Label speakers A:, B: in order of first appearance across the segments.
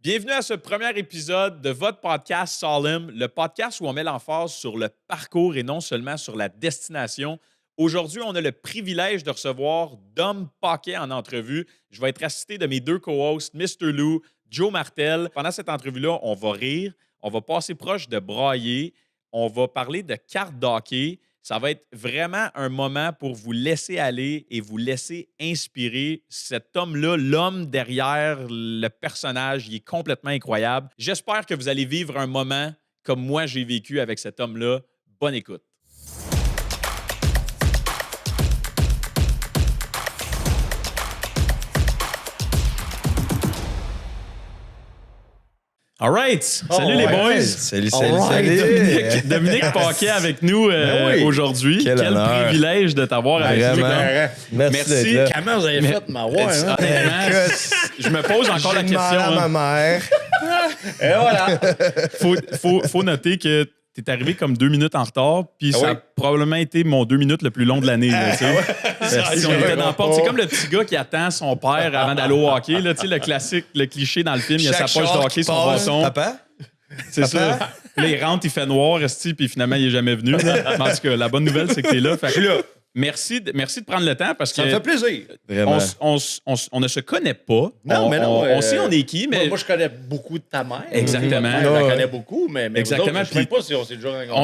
A: Bienvenue à ce premier épisode de votre podcast Solemn, le podcast où on met l'emphase sur le parcours et non seulement sur la destination. Aujourd'hui, on a le privilège de recevoir Dom Paquet en entrevue. Je vais être assisté de mes deux co-hosts, Mr. Lou, Joe Martel. Pendant cette entrevue-là, on va rire, on va passer proche de brailler, on va parler de cartes d'hockey. Ça va être vraiment un moment pour vous laisser aller et vous laisser inspirer. Cet homme-là, l'homme derrière le personnage, il est complètement incroyable. J'espère que vous allez vivre un moment comme moi j'ai vécu avec cet homme-là. Bonne écoute. All right. Salut les boys.
B: Salut.
A: Dominique Paquet avec nous aujourd'hui. Quel privilège de t'avoir avec nous.
B: Merci.
C: Comment vous avez fait de m'avoir?
A: Honnêtement, je me pose encore la question.
B: À ma mère.
C: Et voilà.
A: Faut noter que t'es arrivé comme 2 minutes en retard, puis ça a probablement été mon 2 minutes le plus long de l'année. Si on était dans la porte, c'est comme le petit gars qui attend son père avant d'aller au hockey. Là, le classique, le cliché dans le film, il a sa poche de hockey, son bâton.
B: Papa?
A: C'est ça. Là, il rentre, il fait noir, puis finalement, il est jamais venu. Là. En tout cas, la bonne nouvelle, c'est que t'es là. Fait que là, merci de prendre le temps parce que
C: Ça me fait plaisir.
B: Vraiment.
A: on ne se connaît pas.
C: Non, mais non.
A: On sait on est qui, mais...
C: Moi, je connais beaucoup de ta mère.
A: Exactement.
C: Je la connais beaucoup, mais
A: Exactement.
C: Vous autres, je ne sais pas si on s'est déjà rencontrés.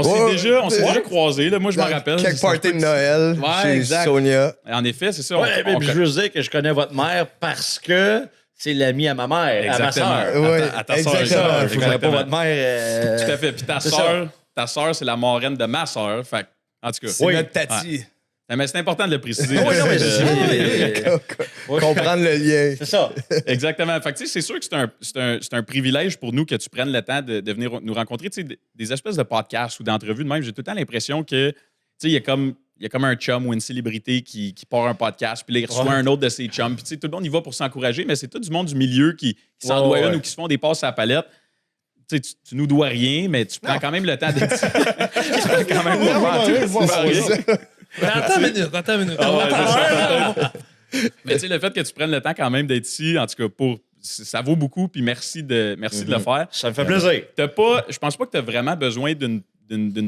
A: On s'est déjà croisés. Là. Moi, je m'en rappelle.
B: Quelques parties de Noël chez
C: exact.
B: Sonia.
A: En effet, c'est ça.
C: Mais je veux dire que je connais votre mère parce que c'est l'ami à ma mère,
A: Exactement.
C: à ma soeur.
B: Oui,
A: À ta sœur.
B: exactement.
C: Je ne connais pas votre mère.
A: Tout à fait. Puis ta sœur, c'est la marraine de ma sœur. Fait que, en tout cas.
B: C'est notre tati.
A: Mais c'est important de le préciser.
C: Oui, non, mais
B: Comprendre le lien.
C: c'est ça.
A: Exactement. Fait que, c'est sûr que c'est un privilège pour nous que tu prennes le temps de venir nous rencontrer. Tu sais, des espèces de podcasts ou d'entrevues de même. J'ai tout le temps l'impression que il y a comme un chum ou une célébrité qui part un podcast, puis là, il reçoit un autre de ses chums. Puis tout le monde y va pour s'encourager, mais c'est tout du monde du milieu qui s'en doit une ou qui se font des passes à la palette. Tu nous dois rien, mais tu prends quand même le temps de... tu prends quand même le temps.
D: Attends une minute.
A: Mais tu sais, le fait que tu prennes le temps quand même d'être ici, en tout cas, ça vaut beaucoup, puis merci de le faire.
C: Ça me fait plaisir.
A: Je pense pas que tu as vraiment besoin d'une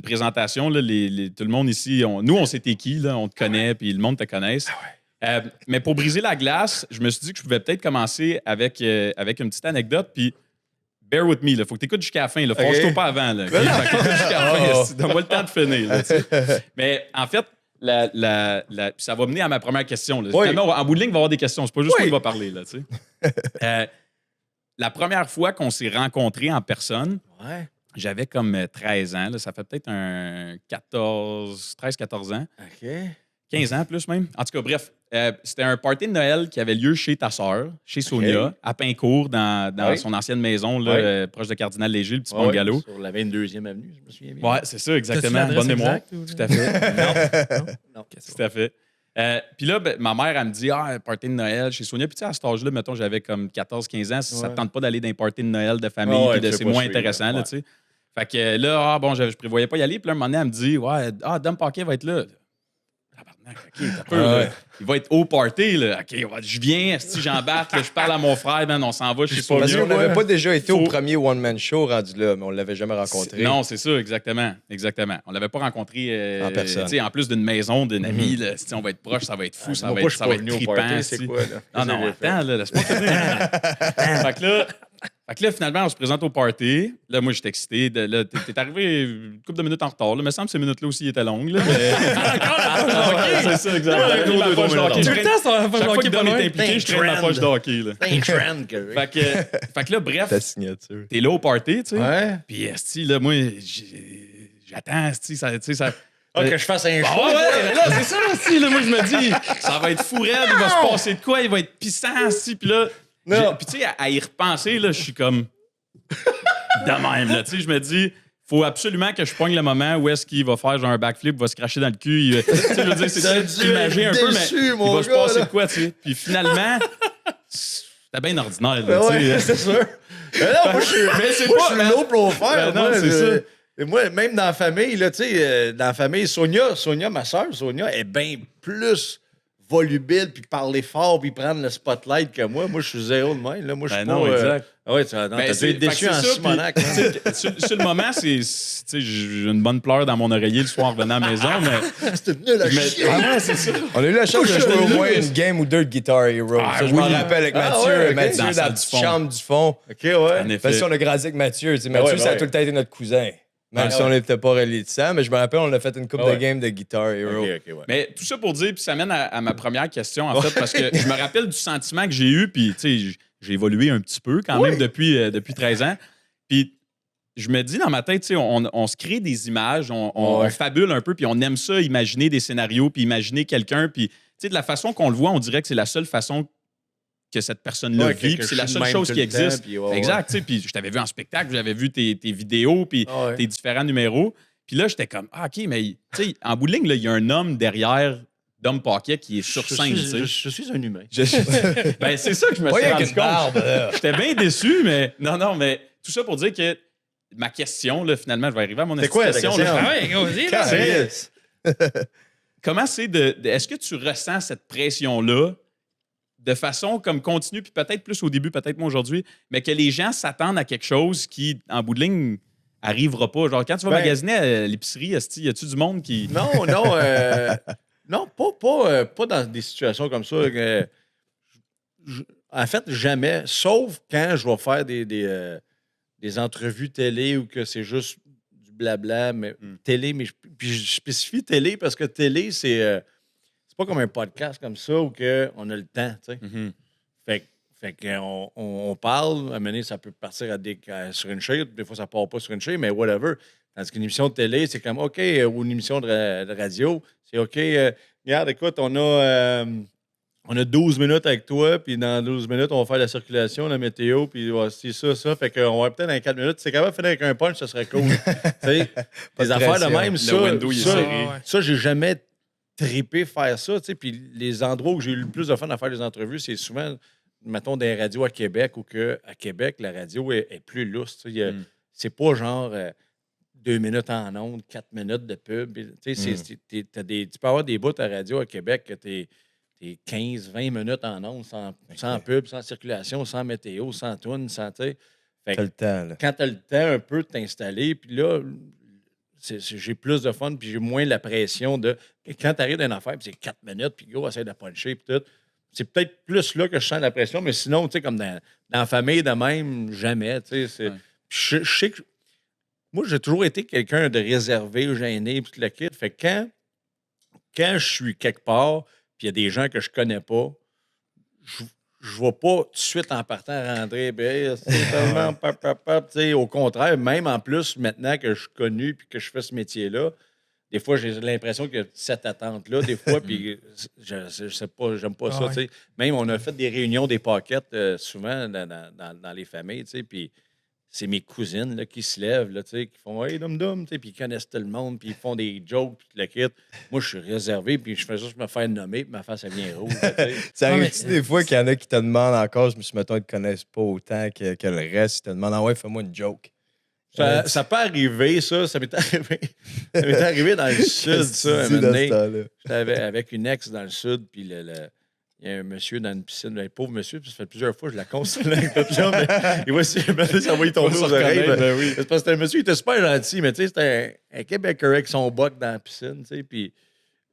A: présentation. Là, tout le monde ici, on sait t'es qui, là, on te connaît, puis le monde te connaisse. Mais pour briser la glace, je me suis dit que je pouvais peut-être commencer avec une petite anecdote, puis bear with me, il faut que tu écoutes jusqu'à la fin. Franchis-toi pas avant. Là, okay? Fait que écoute jusqu'à la fin. Donne-moi le temps de finir. Là, mais en fait, ça va mener à ma première question. Là. En bout de ligne, il va y avoir des questions. C'est pas juste moi qui va parler. Là, la première fois qu'on s'est rencontrés en personne, j'avais comme 13 ans. Là, ça fait peut-être 13-14 ans.
C: OK.
A: 15 ans plus même. En tout cas, bref, c'était un party de Noël qui avait lieu chez ta sœur, chez Sonia, à Pincourt, dans son ancienne maison, là, proche de Cardinal-Léger, le petit bungalow.
C: Sur la 22e avenue, je me souviens bien.
A: Oui, c'est ça, exactement. Bonne mémoire. Tout à fait.
C: Non.
A: Tout à fait. Puis là, ma mère, elle me dit party de Noël chez Sonia. Puis tu sais, à cet âge-là, mettons, j'avais comme 14-15 ans. Ça ne te tente pas d'aller dans un party de Noël de famille, puis c'est moins intéressant, là, tu sais. Fait que là, je prévoyais pas y aller. Puis là, un moment donné, elle me dit Dom Paquet va être là. OK, il va être au party. Là. OK, je viens, si j'embarque, je parle à mon frère, on s'en va chez Sonia.
B: Parce qu'on n'avait pas déjà été au premier one-man show rendu là, mais on ne l'avait jamais rencontré.
A: Non, c'est ça, exactement. On ne l'avait pas rencontré en personne. En plus d'une maison, d'une amie, là, si on va être proche, ça va être fou, ça va être trippant.
C: C'est quoi, là?
A: Non, attends, laisse-moi finir. Fait que là, finalement, on se présente au party. Là, moi, j'étais excité. Là, t'es arrivé une couple de minutes en retard. Là. Il me semble que ces minutes-là aussi étaient longues. Là, mais... c'est ça, exactement.
D: Tout le temps, ça va
A: Chaque fois que Dom est impliqué, je traîne ma poche de hockey. Là.
C: C'est un trend que
A: Fait que là, bref,
B: Ta signature.
A: t'es là au party, tu sais.
C: Ouais.
A: Puis, esti, là, moi, j'attends, esti, ça...
C: que je fasse un choix.
A: Là, c'est ça aussi. Là, moi, je me dis, ça va être fou raide, il va se passer de quoi, il va être pissant, esti. Puis là... Puis tu sais, à y repenser, là, je suis comme de même. Là, tu sais, je me dis, faut absolument que je pogne le moment où est-ce qu'il va faire genre un backflip, va se cracher dans le cul. Tu sais, je veux dire, c'est imaginer un peu, mais il va se passer de quoi, tu sais. Puis finalement, c'était bien ordinaire. Là,
C: C'est sûr. Moi, je suis low profile.
A: Non, c'est ça.
C: Et moi, même dans la famille, là, tu sais, dans la famille, Sonia, ma soeur, Sonia, est bien plus volubile, puis parler fort, puis prendre le spotlight que moi. Moi, je suis zéro de même. Là. Moi, je suis
A: Ben
C: pas...
A: non, exact.
C: Ouais, t'as dû être déçu en Simonac.
A: Tu sais, sur le moment, tu sais, j'ai une bonne pleure dans mon oreiller le soir en revenant à la maison, mais...
C: C'était nul à chier.
A: Ah ouais, c'est ça.
B: On a eu la chance de jouer au moins une game ou deux de Guitar Hero. Ça, je m'en rappelle avec Mathieu.
C: ouais, ok.
B: Mathieu,
A: Dans
B: dans
A: la
B: la petite
A: salle du fond.
B: chambre du fond.
C: OK, ouais.
A: En effet.
B: Parce qu'on a grandi avec Mathieu. Tu sais, Mathieu,
C: ouais,
B: ça a
C: ouais.
B: tout le temps été notre cousin. Même
C: Ouais,
B: si
C: ouais.
B: on n'était pas reliés de sang, mais je me rappelle, on a fait une coupe
C: Ouais.
B: de games de Guitar Hero.
C: OK, ouais.
A: Mais tout ça pour dire, puis ça mène à ma première question, en fait, parce que je me rappelle du sentiment que j'ai eu, puis tu sais, j'ai évolué un petit peu quand même depuis 13 ans. Puis je me dis dans ma tête, tu sais, on se crée des images, on fabule un peu, puis on aime ça, imaginer des scénarios, puis imaginer quelqu'un, puis tu sais, de la façon qu'on le voit, on dirait que c'est la seule façon que cette personne-là
C: Ouais,
A: vit,
C: que
A: puis c'est
C: je
A: la
C: suis
A: seule
C: de même
A: chose
C: tout
A: qui
C: le temps,
A: existe.
C: puis ouais,
A: Exact, tu sais, puis je t'avais vu en spectacle, j'avais vu tes vidéos, puis
C: Ouais.
A: tes différents numéros. Puis là, j'étais comme, ah, OK, mais tu sais, en bout de ligne, là, il y a un homme derrière Dom Paquet qui est sur scène, tu sais.
C: Je suis un humain.
A: Ben, c'est ça que je me suis
B: Ouais,
A: rendu
B: avec une barbe,
A: compte.
B: là.
A: J'étais bien déçu, mais non, mais tout ça pour dire que ma question, là, finalement, je vais arriver à mon
C: C'est quoi ta
A: question.
C: question?
A: là.
D: Ah ouais, gros, vas-y, là.
C: Chris.
A: Comment c'est est-ce que tu ressens cette pression-là de façon comme continue, puis peut-être plus au début, peut-être moins aujourd'hui, mais que les gens s'attendent à quelque chose qui, en bout de ligne, arrivera pas. Genre, quand tu vas
C: Ben-
A: magasiner à l'épicerie, y a-tu du monde qui...
C: Non, non, pas dans des situations comme ça. En fait, jamais, sauf quand je vais faire des entrevues télé ou que c'est juste du blabla, mais télé, puis je spécifie télé parce que télé, c'est pas comme un podcast comme ça où on a le temps, tu sais.
A: Mhm.
C: Fait qu'on on parle, à un moment donné, ça peut partir sur une chaîne, des fois ça part pas sur une chaîne, mais whatever. Tandis qu'une émission de télé, c'est comme OK, ou une émission de radio, c'est OK, regarde, écoute, on a 12 minutes avec toi, puis dans 12 minutes, on va faire la circulation, la météo, puis c'est ça. Fait qu'on va peut-être dans 4 minutes. C'est capable de finir avec un punch, ça serait cool. Tu sais,
B: Pas
C: des
B: de
C: affaires de
B: pression.
C: même,
A: Le
C: ça,
A: window, il est serré.
C: ça, j'ai jamais trippé faire ça, tu sais. Puis les endroits où j'ai eu le plus de fun à faire des entrevues, c'est souvent, mettons, des radios à Québec, ou qu'à Québec, la radio est plus lousse. Tu sais. C'est pas genre 2 minutes en ondes, 4 minutes de pub. Tu sais, tu peux avoir des bouts à radio à Québec que t'es 15-20 minutes en ondes sans pub, sans circulation, sans météo, sans toune, sans, tu sais. Fait
B: T'as
C: que
B: le temps, là.
C: quand tu as le temps un peu de t'installer, puis là, j'ai plus de fun, puis j'ai moins la pression de... Quand tu arrives dans une affaire, puis c'est 4 minutes, puis go, essaie de puncher, puis tout. C'est peut-être plus là que je sens la pression, mais sinon, tu sais, comme dans la famille de même, jamais, tu sais.
A: Ouais.
C: Je sais que... Moi, j'ai toujours été quelqu'un de réservé, gêné, puis tout le kit. Fait que quand je suis quelque part, puis il y a des gens que je connais pas, je ne vais pas tout de suite en partant rentrer. Ben, c'est tellement tu sais, au contraire, même en plus, maintenant que je suis connu puis que je fais ce métier-là, des fois, j'ai l'impression qu'il y a cette attente-là, des fois, puis je sais pas, j'aime pas ça.
D: ouais.
C: Tu sais. Même, on a fait des réunions, des pockets, souvent dans les familles, tu sais, puis c'est mes cousines là, qui se lèvent, là, tu sais, qui font « Hey, dum-dum », tu sais, puis ils connaissent tout le monde, puis ils font des jokes, puis le kit. Moi, je suis réservé, puis je fais juste me faire nommer, puis ma face, elle vient rouge. là, tu sais.
B: Ça
D: Ouais,
B: arrive-tu des fois qu'il y en a qui te demandent encore, je me suis mettons, ils te connaissent pas autant que le reste, ils te demandent, ah ouais, fais-moi une joke.
C: Ça peut arriver, ça. Ça m'est arrivé. Ça m'est arrivé dans le sud, ça, un moment donné. J'étais avec une ex dans le sud, puis il y a un monsieur dans une piscine, un pauvre monsieur, puis ça fait plusieurs fois que je la console avec l'autre là, mais il voit si ça va y tomber aux oreilles.
A: oui.
C: C'est parce que c'était un monsieur, il était super gentil, mais tu sais, c'était un Québécois avec son boc dans la piscine, tu sais, puis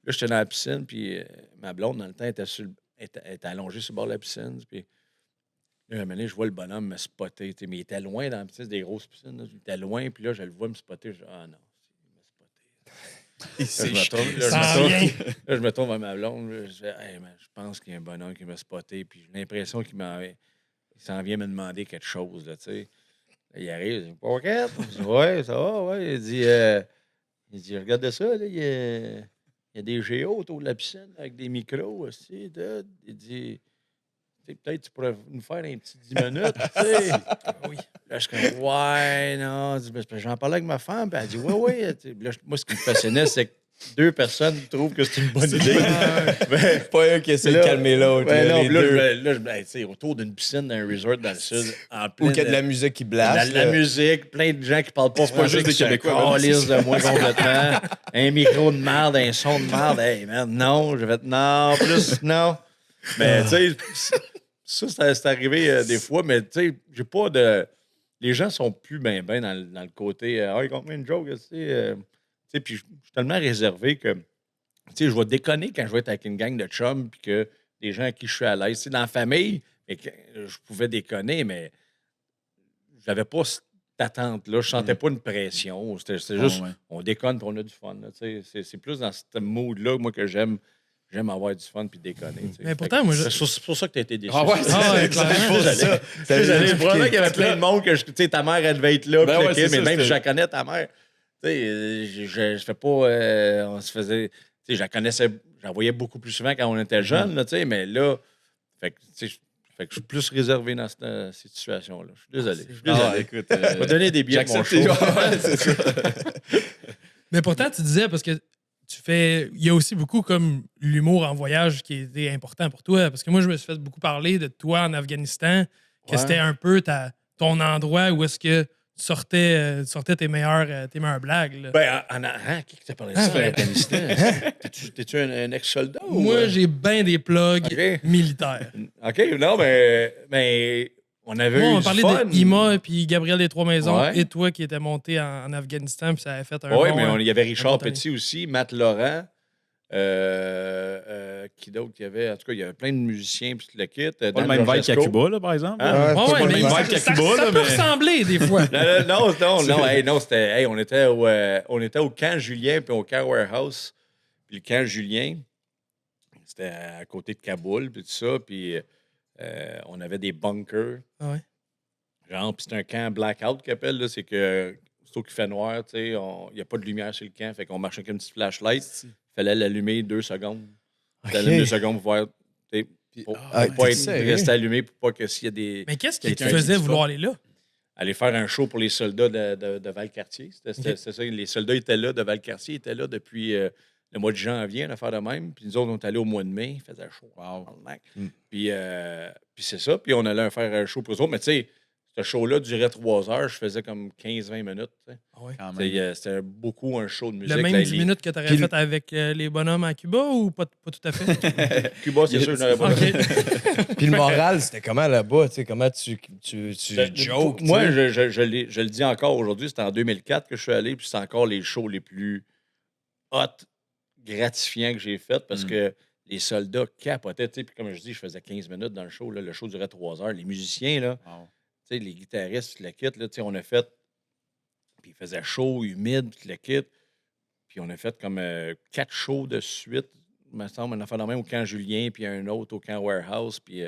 C: là, j'étais dans la piscine, puis ma blonde, dans le temps, était allongée sur le bord de la piscine, puis là, un moment donné, je vois le bonhomme me spotter, tu sais, mais il était loin dans la piscine, c'est des grosses piscines, là, il était loin, puis là, je le vois me spotter, je dis, ah non, il m'a spotter. Là, je me tourne vers ma blonde. Là, je dis, hey, man, je pense qu'il y a un bonhomme qui m'a spoté. Puis j'ai l'impression qu'il s'en vient me demander quelque chose. Là, tu sais. Là, il arrive, il dit Pocket? Je dis ouais, ça va, ouais. Il dit regarde ça, là, il y a des géos autour de la piscine avec des micros aussi. Il dit peut-être tu pourrais nous faire un petit 10 minutes. Tu sais. Oui. Là, je suis comme, ouais, non. J'en parlais avec ma femme, puis elle dit, oui. Là, moi, ce qui me passionnait, c'est que deux personnes trouvent que c'est une bonne idée. Mais,
B: Pas un qui essaie de
C: là,
B: calmer l'autre.
C: ouais,
B: là,
C: non,
B: les
C: puis là,
B: deux.
C: tu sais, autour d'une piscine d'un resort dans le sud, en
B: Ou
C: plein
B: qu'il y a de la musique qui blast.
C: la
B: là.
C: musique, plein de gens qui parlent pas
A: pas
C: français,
A: juste des
C: qui se
A: Québécois,
C: calissent de moi complètement. Un micro de merde, un son de merde. Hey, man, non. Je vais être non, plus non. Mais, tu sais, ça, c'est arrivé des fois, mais, tu sais, j'ai pas de... Les gens sont plus ben dans le côté « Ah, il compte une joke, tu sais. Tu sais, puis je suis tellement réservé que, tu sais, je vais déconner quand je vais être avec une gang de chums puis que des gens à qui je suis à l'aise. Tu sais, dans la famille, mais je pouvais déconner, mais j'avais pas cette attente-là. Je sentais pas une pression. C'était juste, on déconne puis on a du fun. Là, tu sais. C'est plus dans ce mood-là, moi, que j'aime avoir du fun puis déconner. Tu sais.
D: Mais pourtant, moi,
C: C'est pour ça que tu as été déçu.
A: Ah ouais,
D: clairement.
C: C'est probablement qu'il y avait plein de monde que, tu sais, ta mère, elle devait être là.
A: Ben
C: puis
A: ouais, c'est
C: mais
A: ça,
C: même si je
A: c'était-
C: la connais, ta mère, tu sais, je fais pas... on se faisait... Tu sais, je la connaissais... J'en voyais beaucoup plus souvent quand on était jeune, là, tu sais, mais là... Fait que, tu sais, fait que je suis plus réservé dans cette situation-là. Je suis désolé. Je suis désolé.
A: Ah, écoute,
C: Je vais donner des billets pour mon show.
A: Ouais, c'est ça.
D: Mais pourtant, tu disais, parce que tu fais. Il y a aussi beaucoup comme l'humour en voyage qui était important pour toi. Parce que moi, je me suis fait beaucoup parler de toi en Afghanistan, que
C: Ouais.
D: c'était un peu ton endroit où est-ce que tu sortais tes meilleures blagues. Là.
C: Ben, qui t'a parlé de ça en
D: ben-
C: Afghanistan? T'es-tu un ex-soldat? ou,
D: Moi, j'ai bien des plugs
C: OK.
D: militaires.
C: OK, non, mais on avait
D: Moi,
C: eu
D: on
C: du
D: parlait
C: fun.
D: d'Ima et puis Gabriel des Trois-Maisons
C: Ouais.
D: et toi qui étais monté en Afghanistan, puis ça avait fait un
C: Oui,
D: bon,
C: mais il y avait
D: un
C: Richard
D: bon timing.
C: Petit aussi, Matt Laurent, qui d'autre il y avait? En tout cas, il y avait plein de musiciens, puis tout le kit.
A: Pas le
C: Dan
A: même vibe qu'à
C: Georgescu.
A: Cuba, là, par exemple.
C: Hein?
B: Ouais,
D: Ouais,
B: c'est
D: ouais,
B: pas le
D: mais
B: même
D: ça,
A: vibe qu'à
D: ça-
A: Cuba,
D: ça
A: là,
D: peut
A: mais-
D: ressembler des fois.
C: Non, c'était. Hey, on était au camp Julien puis au camp Warehouse. Puis le camp Julien, c'était à côté de Kaboul, puis tout ça. Puis on avait des bunkers.
D: Ah ouais.
C: Genre, puis c'est un camp blackout qu'ils appellent, là. C'est que, surtout qu'il fait noir, tu sais, il n'y a pas de lumière sur le camp. Fait qu'on marche avec une petite flashlight. Il fallait l'allumer 2 secondes.
B: OK.
C: T'allumes 2 secondes pour voir. Tu sais, pour
B: Ah,
C: pas
B: t'es
C: être
B: sérieux?
C: rester allumé, pour pas que s'il y a des.
D: Mais qu'est-ce qui te
C: Quelqu'un
D: faisait
C: qui dit
D: vouloir
C: pas.
D: aller là?
C: Aller faire un show pour les soldats de Valcartier. C'était ça. Les soldats étaient là de Valcartier, étaient là depuis le mois de janvier, une affaire de même. Puis nous autres, on est allés au mois de mai, il faisait chaud.
A: Wow.
C: Puis c'est ça. Puis on allait faire un show pour eux autres. Mais tu sais, ce show-là durait 3 heures. Je faisais comme 15-20 minutes. Tu sais.
D: Ah ouais.
A: Quand
C: Tu sais,
A: même.
C: c'était beaucoup un show de musique.
D: Le même
C: là,
D: 10 minutes que tu aurais
B: Puis-
D: fait avec les bonhommes à Cuba ou pas tout à fait?
C: Cuba, c'est sûr, je n'aurais pas.
D: OK.
B: Puis le moral, c'était comment là-bas? Tu sais, comment tu jokes?
C: Moi,
B: tu sais?
C: je le dis encore aujourd'hui. C'était en 2004 que je suis allé. Puis c'est encore les shows les plus hot, gratifiants que j'ai fait parce que les soldats capotaient. Tu sais, puis comme je dis, je faisais 15 minutes dans le show. Là. Le show durait 3 heures. Les musiciens, là,
A: Wow.
C: tu sais, les guitaristes, le kit, là, tu sais, on a fait. Puis il faisait chaud, humide, puis le kit. Puis on a fait comme 4 shows de suite, il me semble, une affaire de même au camp Julien, puis un autre au camp Warehouse. Puis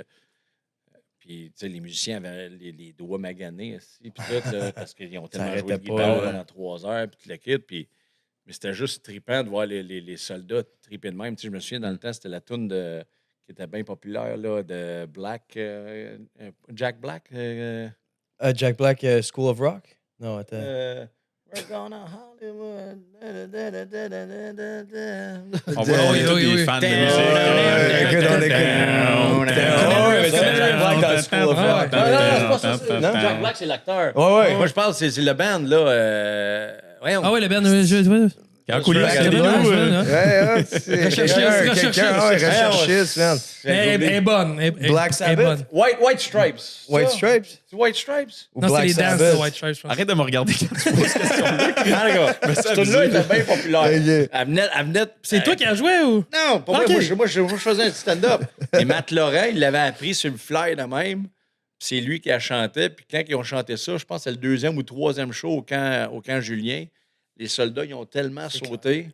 C: tu sais, les musiciens avaient les doigts maganés aussi, puis tout, là, parce qu'ils ont tellement joué de
B: arrêtait pas,
C: guitare
B: là.
C: pendant 3 heures, puis tout le kit. Mais c'était juste trippant de voir les soldats tripper de même. Tu sais, je me souviens, dans le temps, c'était la toune qui était bien populaire, là, de Black, Jack Black.
B: Jack Black, School of Rock? Non, attends.
C: We're gonna Hollywood.
A: On voit qu'on est tous des fans de musique.
B: écoute, on écoute. Ouais, mais c'est Jack Black dans School of Rock.
C: Non, c'est pas ça.
B: Non?
C: Jack Black, c'est l'acteur.
B: Ouais, ouais.
C: Moi, je pense que c'est le band, là. Voyons.
D: Ah ouais, le Ben, je
A: En coulisses,
C: Jack
A: c'est
C: Black,
A: nous.
B: Ouais, c'est
D: Recherchiste,
B: quelqu'un, ouais, recherchiste, man.
D: Elle est bonne.
B: Black Sabbath?
C: White Stripes.
B: White
C: Ça?
B: Stripes?
C: C'est White Stripes?
B: Ou
D: Non, c'est
B: Black
D: les danses
B: Sabbath?
D: de White Stripes, je pense.
A: Arrête de me regarder quand tu poses cette question-là.
C: Ah, gars. Cette tune-là était bien populaire.
B: Ok.
C: Elle venait
D: C'est toi qui as joué ou?
C: Non, pas
D: Ok.
C: moi. Moi, je faisais un stand-up. Et Matt Laurent, il l'avait appris sur le fly de même. Puis c'est lui qui a chanté. Puis quand ils ont chanté ça, je pense que c'est le 2e ou 3e show au camp Julien. Les soldats, ils ont tellement sauté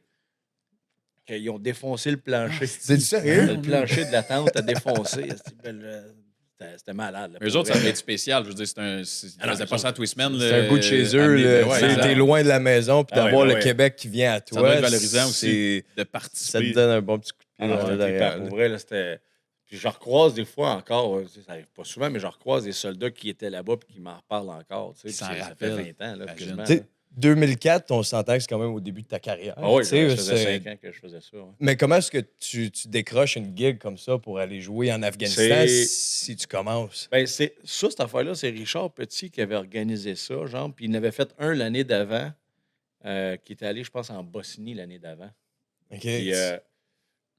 C: qu'ils ont défoncé le plancher.
B: C'est du sérieux?
C: Le plancher de la tente a défoncé. C'était malade. là,
A: Eux
C: pour
A: autre, ça
C: vrai.
A: devait être spécial. Je veux dire, ils faisaient pas ça tous les semaines.
B: C'est un bout de chez eux, là. T'es loin de la maison, puis
C: Ah ouais,
B: d'avoir
C: ben
B: le
C: ouais.
B: Québec qui vient à toi.
A: Ça doit être valorisant aussi
B: c'est-
A: de
B: Ça
A: participer.
B: te donne un bon petit coup de
C: Ah
B: pied
C: non,
B: dans le
C: c'était
B: derrière,
C: trippant,
B: là.
C: pour vrai, là, c'était... Puis je recroise des fois encore, ça arrive pas souvent, mais je recroise des soldats qui étaient là-bas et qui m'en reparlent encore. Tu sais,
A: Qui s'en
C: puis ça
A: rappellent,
C: fait 20 ans, là,
A: imagine.
C: quasiment.
B: Tu sais, 2004, on s'entend que c'est quand même au début de ta carrière.
C: Ah oui,
B: tu sais,
C: ça faisait
B: c'est-
C: 5 ans que je faisais ça. Ouais.
B: Mais comment est-ce que tu décroches une gig comme ça pour aller jouer en Afghanistan
C: C'est-
B: si tu commences?
C: Ben, cette affaire-là, c'est Richard Petit qui avait organisé ça, genre, puis il en avait fait un l'année d'avant, qui était allé, je pense, en Bosnie l'année d'avant.
B: OK.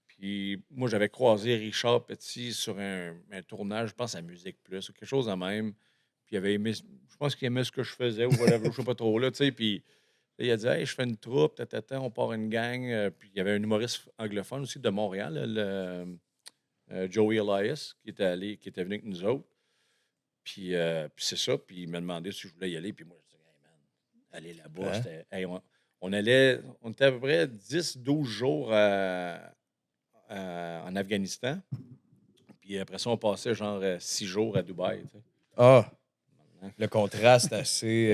C: Puis moi, j'avais croisé Richard Petit sur un tournage, je pense à Musique Plus ou quelque chose de même. Puis il avait aimé, je pense qu'il aimait ce que je faisais ou voilà, je sais pas trop là, tu sais. Puis là, il a dit, hey, je fais une troupe, on part une gang. Puis il y avait un humoriste anglophone aussi de Montréal, là, Joey Elias, qui était venu avec nous autres. Puis c'est ça. Puis il m'a demandé si je voulais y aller. Puis moi, je dis, hey, man, aller là-bas,
B: Hein?
C: c'était. Hey, on était à peu près 10-12 jours en Afghanistan. Puis après ça, on passait genre 6 jours à Dubaï. Tu sais.
B: Ah, le contraste assez...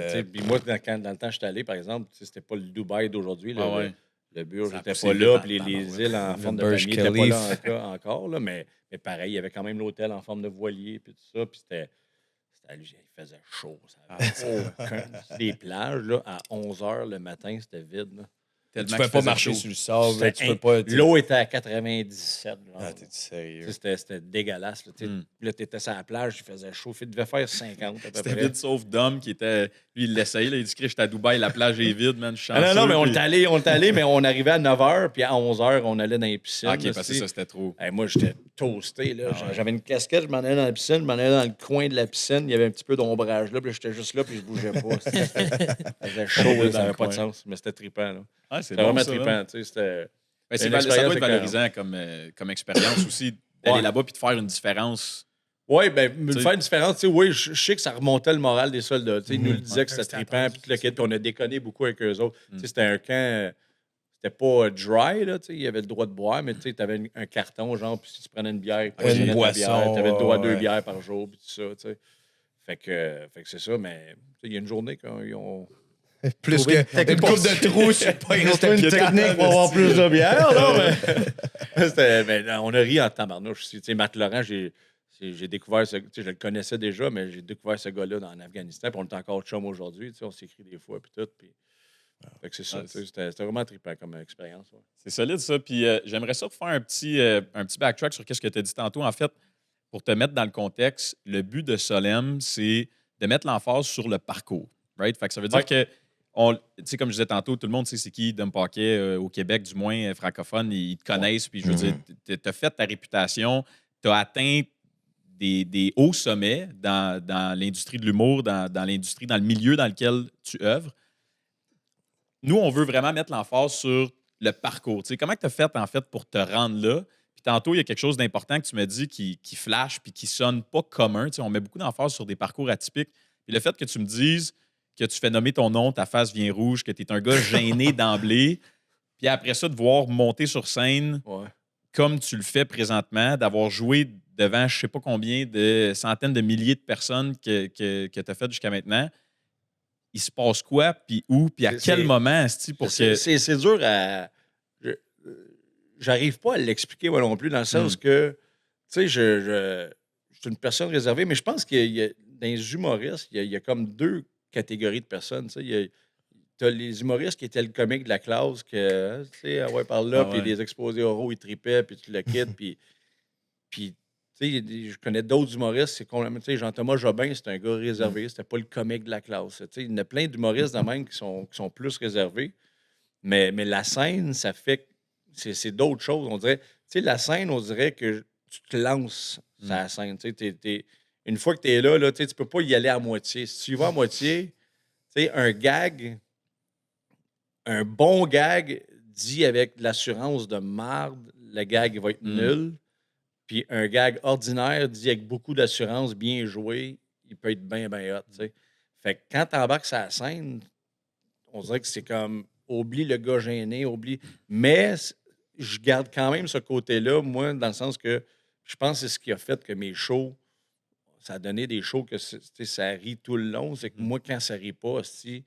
C: Tu sais, puis moi, dans le temps que j'étais allé, par exemple, tu sais, c'était pas le Dubaï d'aujourd'hui. Là,
A: Ouais, ouais.
C: le Burj
A: Ça a
C: n'était
A: poussé
C: pas
A: vite
C: là,
A: en
C: puis les
A: tabarouette.
C: îles en
B: Le
C: forme de
B: Burj
C: palmier n'étaient pas
B: Khalifa.
C: là encore. Là, mais pareil, il y avait quand même l'hôtel en forme de voilier, puis tout ça. Puis c'était hallucinant. Il faisait chaud. Les plages, là, à 11 h le matin, c'était vide. Là.
B: Tu
A: Tellement
B: peux
A: qu'il
B: pas
A: faisait
B: marcher
A: chaud.
B: sur le sable.
C: C'était
B: Tu peux pas...
C: L'eau était à 97. Genre.
B: Ah, t'es
C: Tu
B: sérieux.
C: sais, C'était dégueulasse. Là, Là, tu étais sur la plage, il faisait chaud. Il devait faire 50 à peu
A: C'était
C: près.
A: vide sauf Dom qui était. Lui, il l'essayait. Là, il dit que j'étais à Dubaï, la plage est vide, man. Je suis
C: Ah non,
A: chanceux,
C: mais on
A: puis-
C: est allé, mais on arrivait à 9 h, puis à 11 h, on allait dans les piscines.
A: Ah, ok,
C: là,
A: parce que
C: tu sais.
A: ça, c'était trop.
C: Hey, moi, j'étais toasté. Là.
A: Ah ouais.
C: J'avais une casquette, je m'en allais dans la piscine, je m'en allais dans le coin de la piscine. Il y avait un petit peu d'ombrage là, puis j'étais juste là, puis je bougeais pas. Ça faisait chaud, là, ça n'avait pas de sens, mais c'était trippant. Là.
A: Ah, c'est
C: C'était
A: bon,
C: vraiment
A: ça, man.
C: trippant. Tu sais, c'était...
A: Ben,
C: Une
A: ça
C: expérience
A: doit être
C: écœurante.
A: valorisant comme expérience aussi, d'aller
C: Ouais.
A: là-bas puis de faire une différence.
C: Oui, bien, me
A: T'sais-
C: faire une différence, tu sais, oui, je sais que ça remontait le moral des soldats. Tu sais, ils nous le disaient que c'était
D: C'était
C: trippant,
D: attendu,
C: puis tout le kit, puis on a déconné beaucoup avec eux autres.
A: Mm.
C: Tu sais, c'était un camp, c'était pas dry, là, tu sais, il y avait le droit de boire, mais tu avais un carton, genre, puis si tu prenais une bière, tu
B: Une boisson,
C: tu avais le droit à 2
B: ouais.
C: bières par jour, puis tout ça, tu sais. Fait que c'est ça, mais tu sais, il y a une journée qu'ils ont.
B: Plus
C: Trouver
B: qu'une coupe de trous, c'est pas
C: Ils ont trouvé une technique pour avoir plus de bière, là, mais on a ri en tabarnouche aussi. Tu sais, Matt Laurent, j'ai découvert ce... Tu sais, je le connaissais déjà, mais j'ai découvert ce gars-là en Afghanistan, puis on est encore chum aujourd'hui. Tu sais, on s'écrit des fois, puis tout. Puis... Fait que c'est ça.
A: Ah,
C: Tu sais, c'était vraiment trippant comme expérience. Ouais.
A: C'est solide, ça. Puis j'aimerais ça refaire un petit backtrack sur ce que tu as dit tantôt. En fait, pour te mettre dans le contexte, le but de Solem, c'est de mettre l'emphase sur le parcours. Right? Fait que ça veut dire
C: Ouais.
A: que, tu sais, comme je disais tantôt, tout le monde sait c'est qui Dom Paquet au Québec, du moins francophone, ils te connaissent. Puis je veux dire, tu as fait ta réputation, tu as atteint des hauts sommets dans l'industrie de l'humour, dans l'industrie, dans le milieu dans lequel tu œuvres. Nous, on veut vraiment mettre l'emphase sur le parcours. Tu sais, comment tu as fait, en fait, pour te rendre là? Puis tantôt, il y a quelque chose d'important que tu me dis qui flash puis qui sonne pas commun. Tu sais, on met beaucoup d'emphase sur des parcours atypiques. Puis le fait que tu me dises que tu fais nommer ton nom, ta face vient rouge, que tu es un gars gêné d'emblée, puis après ça, de voir monter sur scène
C: Ouais.
A: comme tu le fais présentement, d'avoir joué devant je sais pas combien de centaines de milliers de personnes que tu as fait jusqu'à maintenant, il se passe quoi, puis où, puis à quel moment, asti, pour que...
C: C'est dur à. J'arrive pas à l'expliquer, moi non plus, dans le sens que, tu sais, je suis une personne réservée, mais je pense qu'il y a, dans les humoristes, il y a comme deux catégories de personnes. Tu sais, t'as les humoristes qui étaient le comique de la classe, que, tu sais, ouais, par là,
A: Ah
C: puis
A: ouais.
C: les exposés oraux, ils tripaient, puis tu le quittes, puis tu sais, je connais d'autres humoristes, c'est complètement, tu sais, Jean-Thomas Jobin, c'est un gars réservé, c'était pas le comique de la classe. Tu sais, il y en a plein d'humoristes de même qui sont plus réservés, mais la scène, ça fait que c'est d'autres choses. On dirait, tu sais, la scène, on dirait que tu te lances sur la scène. Tu sais, une fois que tu es là, tu sais, tu peux pas y aller à moitié. Si tu y vas à moitié, tu sais, un bon gag dit avec de l'assurance de marde, le gag il va être nul. Puis un gag ordinaire dit avec beaucoup d'assurance, bien joué, il peut être bien, bien hot. Tu sais. Fait que quand tu embarques sur la scène, on dirait que c'est comme oublie le gars gêné, oublie. Mais je garde quand même ce côté-là, moi, dans le sens que je pense que c'est ce qui a fait que mes shows, ça a donné des shows que tu sais, ça rit tout le long. C'est que moi, quand ça rit pas, si,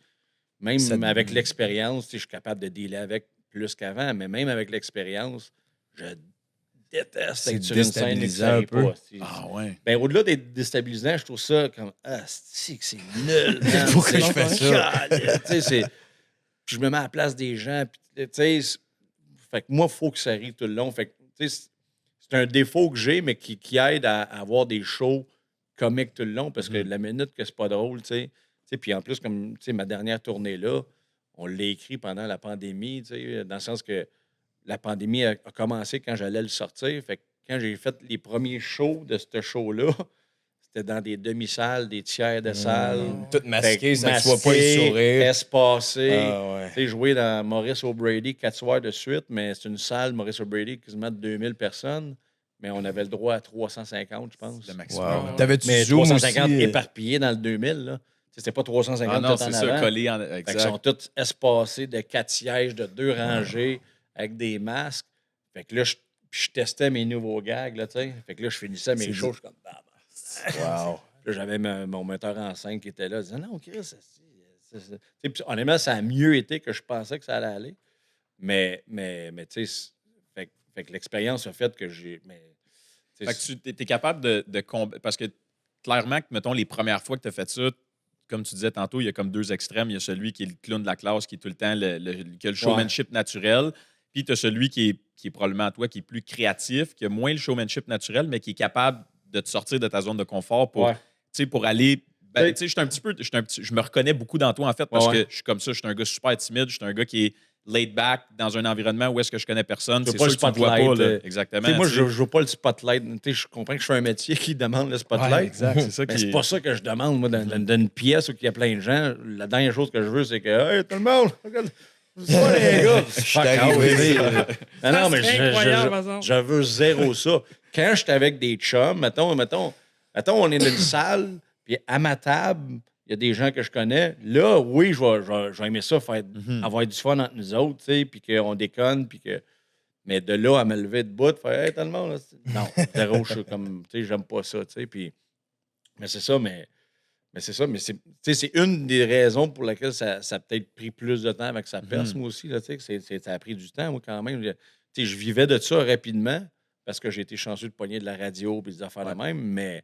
C: même
B: Ça-
C: avec l'expérience, tu sais, je suis capable de dealer avec plus qu'avant, mais même avec l'expérience, déteste
B: C'est
C: être sur une scène et que ça
B: déstabilisant
C: rit
B: un peu.
C: pas.
A: Ah ouais.
C: Ben, au-delà d'être déstabilisant, je trouve ça comme c'est que c'est nul. man.
B: Pourquoi
C: C'est-
B: je fais ça?
C: Tu sais, puis je me mets à la place des gens. Puis, tu sais, fait que moi, il faut que ça rie tout le long. Fait que, tu sais, c'est un défaut que j'ai, mais qui aide à avoir des shows comiques tout le long parce que la minute que c'est pas drôle, tu sais, puis en plus, comme tu sais, ma dernière tournée-là, on l'a écrit pendant la pandémie, tu sais, dans le sens que la pandémie a commencé quand j'allais le sortir. Fait que quand j'ai fait les premiers shows de ce show-là, c'était dans des demi-salles, des tiers de salles.
B: Tout masqué, ça ne soit pas le sourire.
C: Espacé.
B: Ah ouais.
C: Tu sais, jouer dans Maurice O'Brady 4 soirs de suite, mais c'est une salle, Maurice O'Brady, quasiment de 2000 personnes. Mais on avait le droit à 350, je pense.
A: Le maximum.
B: Wow.
D: Ouais.
B: T'avais-tu
C: Mais
B: Zoom
C: 350
B: aussi?
C: éparpillés dans le 2000, là. Tu sais, c'était pas 350
A: Ah non,
C: tout en
A: c'est ça,
C: avant.
A: collé en.
C: Fait qu'ils
A: Exact.
C: sont tous espacés de 4 sièges, de 2 rangées, avec des masques. Fait que là, je testais mes nouveaux gags, là, tu sais. Fait que là, je finissais mes
B: C'est
C: shows, je suis comme... Bah,
B: Wow.
C: Là, j'avais mon metteur en scène qui était là. Il disait non, Chris, puis honnêtement, ça a mieux été que je pensais que ça allait aller. Mais tu sais, fait que l'expérience a fait que j'ai.
A: Fait que tu es capable de parce que clairement, que, mettons, les premières fois que tu as fait ça, comme tu disais tantôt, il y a comme deux extrêmes. Il y a celui qui est le clown de la classe, qui est tout le temps qui a le showmanship naturel. Puis tu as celui qui est probablement toi, qui est plus créatif, qui a moins le showmanship naturel, mais qui est capable de te sortir de ta zone de confort pour, pour aller. Ben, tu sais, je me reconnais beaucoup dans toi, en fait, parce que je suis comme ça. Je suis un gars super timide. Je suis un gars qui est laid back dans un environnement où est-ce que je connais personne.
C: Je veux
A: C'est
C: pas
A: sûr
C: le
A: que tu me vois pas.
C: spotlight,
A: Là. Exactement.
C: Moi, je veux pas le spotlight. Je comprends que je suis un métier qui demande le spotlight.
B: Ouais, exact.
A: C'est ça
C: Mais
A: qui
C: c'est pas ça que je demande, moi, dans une pièce où il y a plein de gens. La dernière chose que je veux, c'est que, hey, tout le monde, regarde, c'est pas les gars. Fuck
B: arrivé,
C: out, tu sais. Non, mais
D: C'est incroyable, par exemple.
C: je veux zéro ça. Quand je suis avec des chums, mettons, on est dans une salle, puis à ma table, il y a des gens que je connais. Là, oui, je vais aimer ça, avoir du fun entre nous autres, tu sais, puis qu'on déconne, puis que. Mais de là à me lever de bout, de faire, hey, tout le monde, là, non, zéro, je suis comme, tu sais, j'aime pas ça, tu sais, puis. Mais c'est ça, mais c'est ça, mais c'est une des raisons pour laquelle ça a peut-être pris plus de temps avec sa perce, moi aussi, là, tu sais, ça a pris du temps, moi, quand même. Tu sais, je vivais de ça rapidement parce que j'ai été chanceux de pogner de la radio et des affaires de même, mais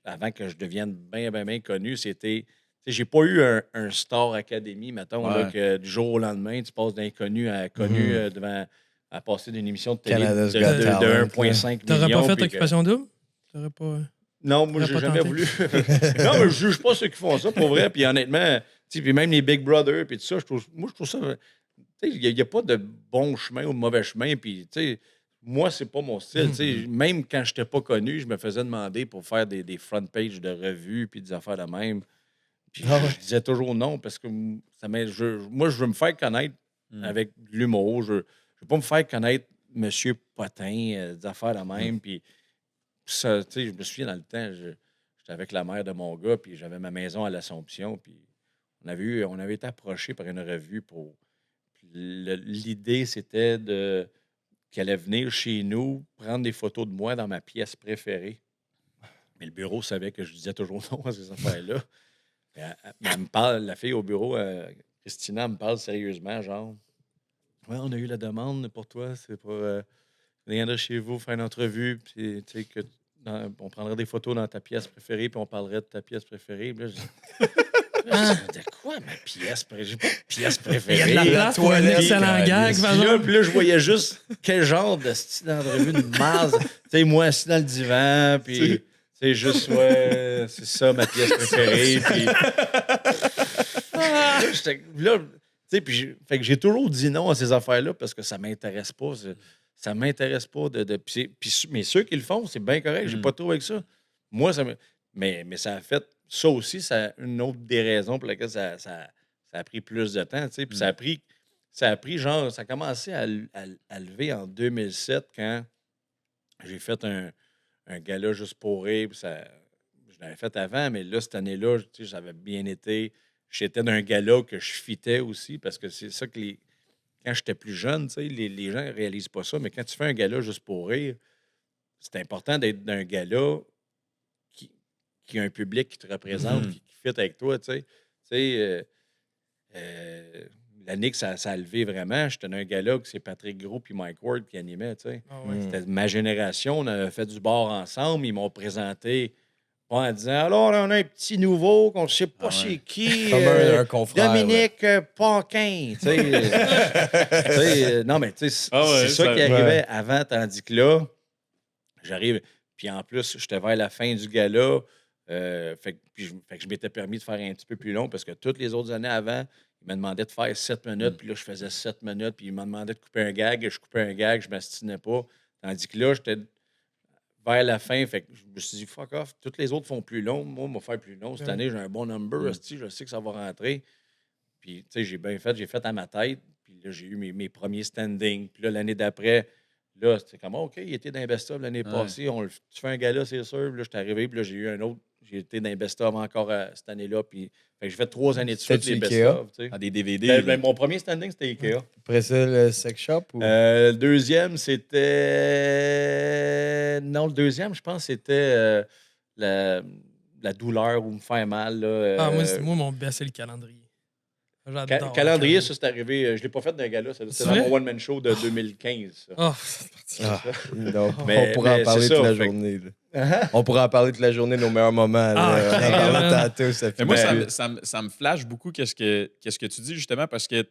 C: avant que je devienne bien connu, c'était... Tu sais, j'ai pas eu un Star Academy, mettons, là, que du jour au lendemain, tu passes d'inconnu à connu devant à passer d'une émission de télé
B: Canada's
C: de
B: Got Talent,
C: 1,5 million.
D: T'aurais pas fait
C: puis
D: Occupation Double? T'aurais pas.
C: Non, moi,
D: T'aurais
C: j'ai
D: pas
C: jamais
D: tenté?
C: voulu. Non, mais je juge pas ceux qui font ça, pour vrai. Puis honnêtement, tu sais, puis même les Big Brother, puis tout ça, je trouve ça. Tu sais, il n'y a pas de bon chemin ou de mauvais chemin. Puis, tu sais, moi, c'est pas mon style. Tu sais, même quand je n'étais pas connu, je me faisais demander pour faire des front pages de revues, puis des affaires de même. Puis je disais toujours non, parce que moi, je veux me faire connaître avec de l'humour. Je veux pas me faire connaître Monsieur Potin, des affaires de même. Puis, ça, tu sais, je me souviens dans le temps, j'étais avec la mère de mon gars, puis j'avais ma maison à l'Assomption, puis on avait été approché par une revue pour. L'idée, c'était qu'elle allait venir chez nous prendre des photos de moi dans ma pièce préférée. Mais le bureau savait que je disais toujours non à ces affaires-là. Elle me parle, la fille au bureau, Christina, me parle sérieusement, genre, ouais, on a eu la demande pour toi, c'est pour. On viendrait chez vous faire une entrevue, puis tu sais, on prendrait des photos dans ta pièce préférée, puis on parlerait de ta pièce préférée. Puis là, de quoi ma pièce préférée? J'ai pas de pièce
D: Il y a
C: préférée.
D: de la place pour un
B: toilette,
D: excellent gag, par exemple.
C: Puis là, je voyais juste quel genre de style d'entrevue de masse. Tu sais, moi, assis dans le divan, puis c'est juste, ouais, c'est ça ma pièce préférée. Puis là, tu sais, puis fait que j'ai toujours dit non à ces affaires-là parce que ça m'intéresse pas. Ça m'intéresse pas mais ceux qui le font, c'est bien correct. J'ai pas trop avec ça. Moi, mais ça a fait... Ça aussi, c'est une autre des raisons pour lesquelles ça a pris plus de temps. Tu sais. Puis ça a pris genre... Ça a commencé à lever en 2007 quand j'ai fait un gala juste pour rire. Puis je l'avais fait avant, mais là, cette année-là, tu sais, j'avais bien été... J'étais dans un gala que je fitais aussi parce que c'est ça que quand j'étais plus jeune, tu sais, les gens ne réalisent pas ça, mais quand tu fais un gala juste pour rire, c'est important d'être dans un gala qui a un public qui te représente, qui fit avec toi, tu sais. Tu sais, l'année que ça a levé vraiment, j'étais dans un gala que c'est Patrick Gros puis Mike Ward qui animait, tu sais.
D: Ah ouais.
C: C'était ma génération, on avait fait du bar ensemble, ils m'ont présenté en disant alors on a un petit nouveau qu'on ne sait pas c'est qui.
B: Comme un confrère.
C: Dominique Paquin. Tu sais, non, mais tu sais,
A: Ah ouais,
C: c'est ça
A: ça-
C: qui arrivait avant, tandis que là, j'arrive. Puis en plus, j'étais vers la fin du gala. Fait que je m'étais permis de faire un petit peu plus long parce que toutes les autres années avant, il me demandait de faire 7 minutes, puis là, je faisais 7 minutes, puis il me demandait de couper un gag, je coupais un gag, je ne m'astinais pas. Tandis que là, j'étais vers la fin, fait que je me suis dit, fuck off, toutes les autres font plus long, moi, je vais faire plus long. Cette année, j'ai un bon number, hostie, je sais que ça va rentrer. Puis, tu sais, j'ai bien fait, j'ai fait à ma tête, puis là, j'ai eu mes premiers standings. Puis là, l'année d'après, là, c'était comme, OK, il était dans un best-of l'année passée, tu fais un gala, c'est sûr. Puis là, je suis arrivé, puis là, j'ai eu un autre. J'ai été dans un best-of encore cette année-là. Puis fait que j'ai fait 3 années de suite, les
B: C'était-tu
C: best-of. Tu sais.
A: Dans des DVD.
C: Mon premier standing, c'était Ikea.
B: Après ça, le sex shop ou.
C: Le deuxième, c'était. Non, le deuxième, je pense, c'était la douleur ou me faire mal. Là,
D: Moi, mon best, c'est le calendrier. J'adore. le
C: calendrier, ça, c'est arrivé. Je ne l'ai pas fait dans un gala.
D: C'est
C: C'est dans
D: vrai?
C: mon one-man show de 2015. Ça.
D: Ah,
B: Non,
C: Mais-
B: on pourrait
C: mais
B: en parler
C: c'est
B: toute
C: ça,
B: la
C: fait que-
B: journée. Là. On pourrait en parler toute la journée, nos meilleurs moments. Là.
D: Ah,
B: On en parlait
D: man.
B: tantôt, ça
A: Mais
B: fait
A: moi,
B: mal.
A: ça me flash beaucoup qu'est-ce que tu dis, justement, parce que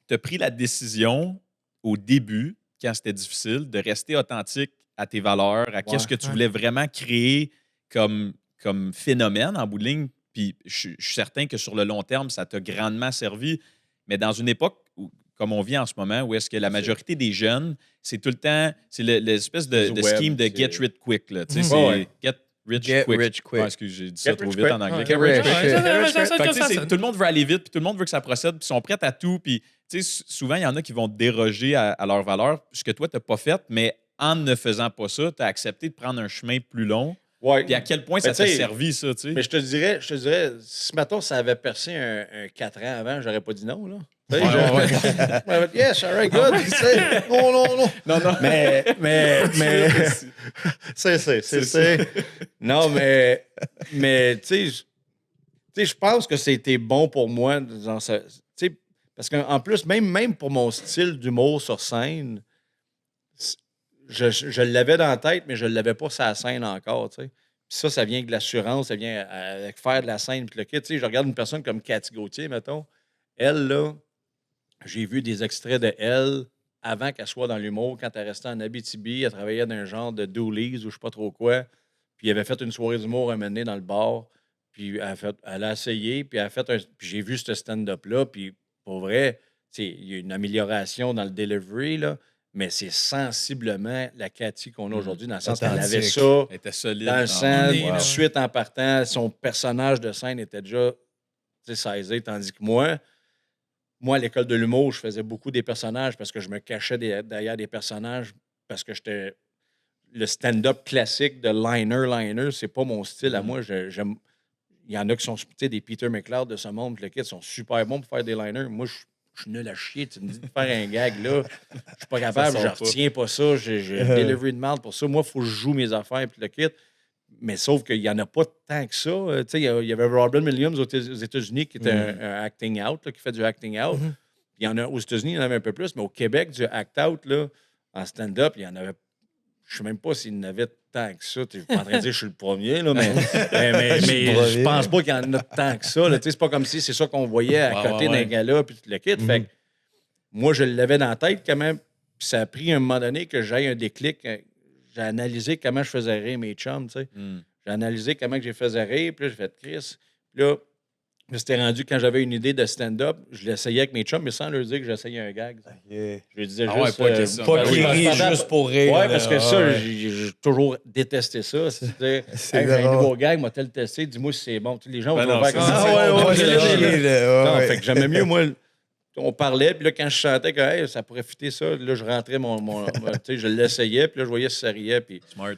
A: tu as pris la décision au début, quand c'était difficile, de rester authentique à tes valeurs, à qu'est-ce que tu
D: Ouais.
A: voulais vraiment créer comme phénomène en bout de ligne. Puis je suis certain que sur le long terme, ça t'a grandement servi. Mais dans une époque comme on vit en ce moment, où est-ce que la majorité des jeunes, c'est tout le temps, c'est l'espèce de
C: web,
A: scheme de
C: c'est-
A: get rich quick. Là. Tu sais,
D: Mhm.
A: c'est
C: Ouais.
A: get rich quick.
B: quick.
A: Ouais, excuse, j'ai dit ça
C: Get
A: trop
C: rich
A: vite
C: quick.
A: en anglais.
D: Ouais.
B: Get rich quick.
A: Fait que, tu sais, tout le monde veut aller vite, puis tout le monde veut que ça procède, puis ils sont prêts à tout. Puis, tu sais, souvent, il y en a qui vont déroger à leurs valeurs, ce que toi, tu n'as pas fait, mais en ne faisant pas ça, tu as accepté de prendre un chemin plus long.
C: Ouais.
A: Puis à quel point
C: Mais
A: ça t'a
C: tu sais,
A: servi, ça, tu sais?
C: Mais je te dirais, si mettons, ça avait percé un 4 ans avant, j'aurais pas dit non, là. Tu sais,
A: Ouais,
C: j'aurais fait, yes, all right, good. Tu sais, non, non, non.
A: Non.
C: Mais c'est. Non, mais tu sais, je pense que c'était bon pour moi dans tu sais, parce qu'en plus, même pour mon style d'humour sur scène, je l'avais dans la tête, mais je ne l'avais pas sur la scène encore, tu sais. Puis ça vient avec de l'assurance, ça vient avec faire de la scène. Puis le kit, tu sais, je regarde une personne comme Cathy Gauthier, mettons. Elle, là, j'ai vu des extraits de elle avant qu'elle soit dans l'humour, quand elle restait en Abitibi, elle travaillait dans un genre de doolies ou je ne sais pas trop quoi. Puis elle avait fait une soirée d'humour à mener dans le bar. Puis elle a essayé, puis elle a fait puis j'ai vu ce stand-up-là, puis pour vrai, tu sais, il y a une amélioration dans le delivery, là, mais c'est sensiblement la Cathy qu'on a aujourd'hui, dans le sens qu'elle avait
B: Authentique.
C: ça
A: Elle était solide.
C: dans le
A: Ah,
C: sang,
D: ouais.
C: tout de suite en partant. Son personnage de scène était déjà saisi, tandis que moi, à l'école de l'humour, je faisais beaucoup des personnages parce que je me cachais derrière des personnages parce que j'étais le stand-up classique de liner, c'est pas mon style à moi. J'aime. Il y en a qui sont des Peter McLeod de ce monde, le kid, sont super bons pour faire des liners. Moi, je suis nul à chier. Tu me dis de faire un gag, là. Je suis pas capable, je
A: sort pas.
C: retiens pas ça. J'ai un delivery de mal pour ça. Moi, il faut que je joue mes affaires, puis le kit. Mais sauf qu'il n'y en a pas tant que ça. Tu sais, il y avait Robin Williams aux États-Unis qui était un acting out, là, qui fait du acting out.
D: Mhm.
C: Il y en a aux États-Unis, il y en avait un peu plus, mais au Québec, du act out, là, en stand-up, il y en avait. Je ne sais même pas s'il y en avait tant que ça. Je ne suis pas en train de dire que je suis le premier, là, mais je pense pas qu'il y en a tant que ça. Là. C'est pas comme si c'est ça qu'on voyait à côté d'un gars-là, puis tout le kit. Fait que moi, je l'avais dans la tête quand même. Puis ça a pris un moment donné que j'aille un déclic. J'ai analysé comment je faisais rire mes chums, tu sais. J'ai analysé comment que je les faisais rire, puis là, j'ai fait Chris. Puis là, c'était rendu quand j'avais une idée de stand-up, je l'essayais avec mes chums, mais sans leur dire que j'essayais un gag.
B: Yeah.
C: Je lui disais
A: Ah ouais,
C: juste...
A: pas question.
B: Pas
A: Ben
B: qu'il
A: oui,
B: rit juste pour rire.
C: Ouais,
B: là.
C: parce que
B: Ah,
C: ça,
B: ouais.
C: j'ai toujours détesté ça. C'était,
B: C'est
C: hey, j'ai un
B: drôle.
C: nouveau gag, m'a tel testé, dis-moi si c'est bon. Tous les gens
A: Ben
C: vont
A: non,
C: faire
A: c'est
C: comme
A: ça.
C: ça.
B: Ah ouais, ouais,
C: c'est
B: c'est
C: chier, là.
B: chier, là.
C: Non,
B: Ouais,
C: fait que j'aimais mieux, moi, on parlait, puis là, quand je sentais que hey, ça pourrait fitter ça, là, je rentrais tu sais, je l'essayais, puis là, je voyais si ça riait, puis...
A: Smart.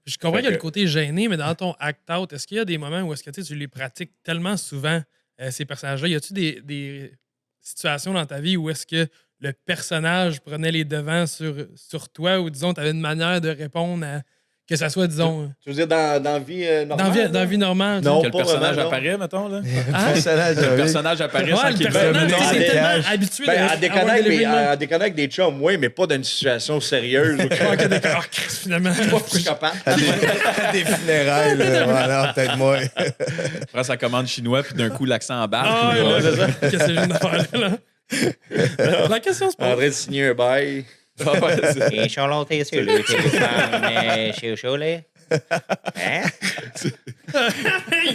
D: Je comprends
C: Fait
D: qu'il y a le
C: que-
D: côté gêné, mais dans ton act-out, est-ce qu'il y a des moments où est-ce que tu les pratiques tellement souvent, ces personnages-là? Y a-tu des situations dans ta vie où est-ce que le personnage prenait les devants sur toi ou, disons, tu avais une manière de répondre à Que ça soit, disons,
C: Tu veux dire dans la vie normale?
D: dans la vie normale.
C: Non,
A: Que le
C: pas
A: personnage
C: vraiment, non.
A: apparaît, mettons, là.
D: Hein?
A: Le personnage apparaît sans
D: Ouais, le
A: qu'il
D: personnage,
C: meurt.
D: tu sais,
C: Mais
D: c'est
C: en
D: tellement
B: dé-
D: habitué
C: Ben,
D: d'avoir
C: à déconnecter,
D: de l'événement.
C: à déconnecter des chums, oui, mais pas d'une situation sérieuse.
D: Ouais, que des- Ah, Chris, finalement.
C: Pas psychopathe.
B: À des funérailles, là. Voilà, peut-être moi.
A: Prends sa commande chinois, puis d'un coup, l'accent embarque.
D: Ah,
A: puis,
D: ouais,
A: ouais,
D: là, qu'est-ce que j'ai une affaire là? La question se
C: En
D: pose.
C: train de signer un bail.
E: Et Charlotte, sur le téléphone chez Cholet. Hein?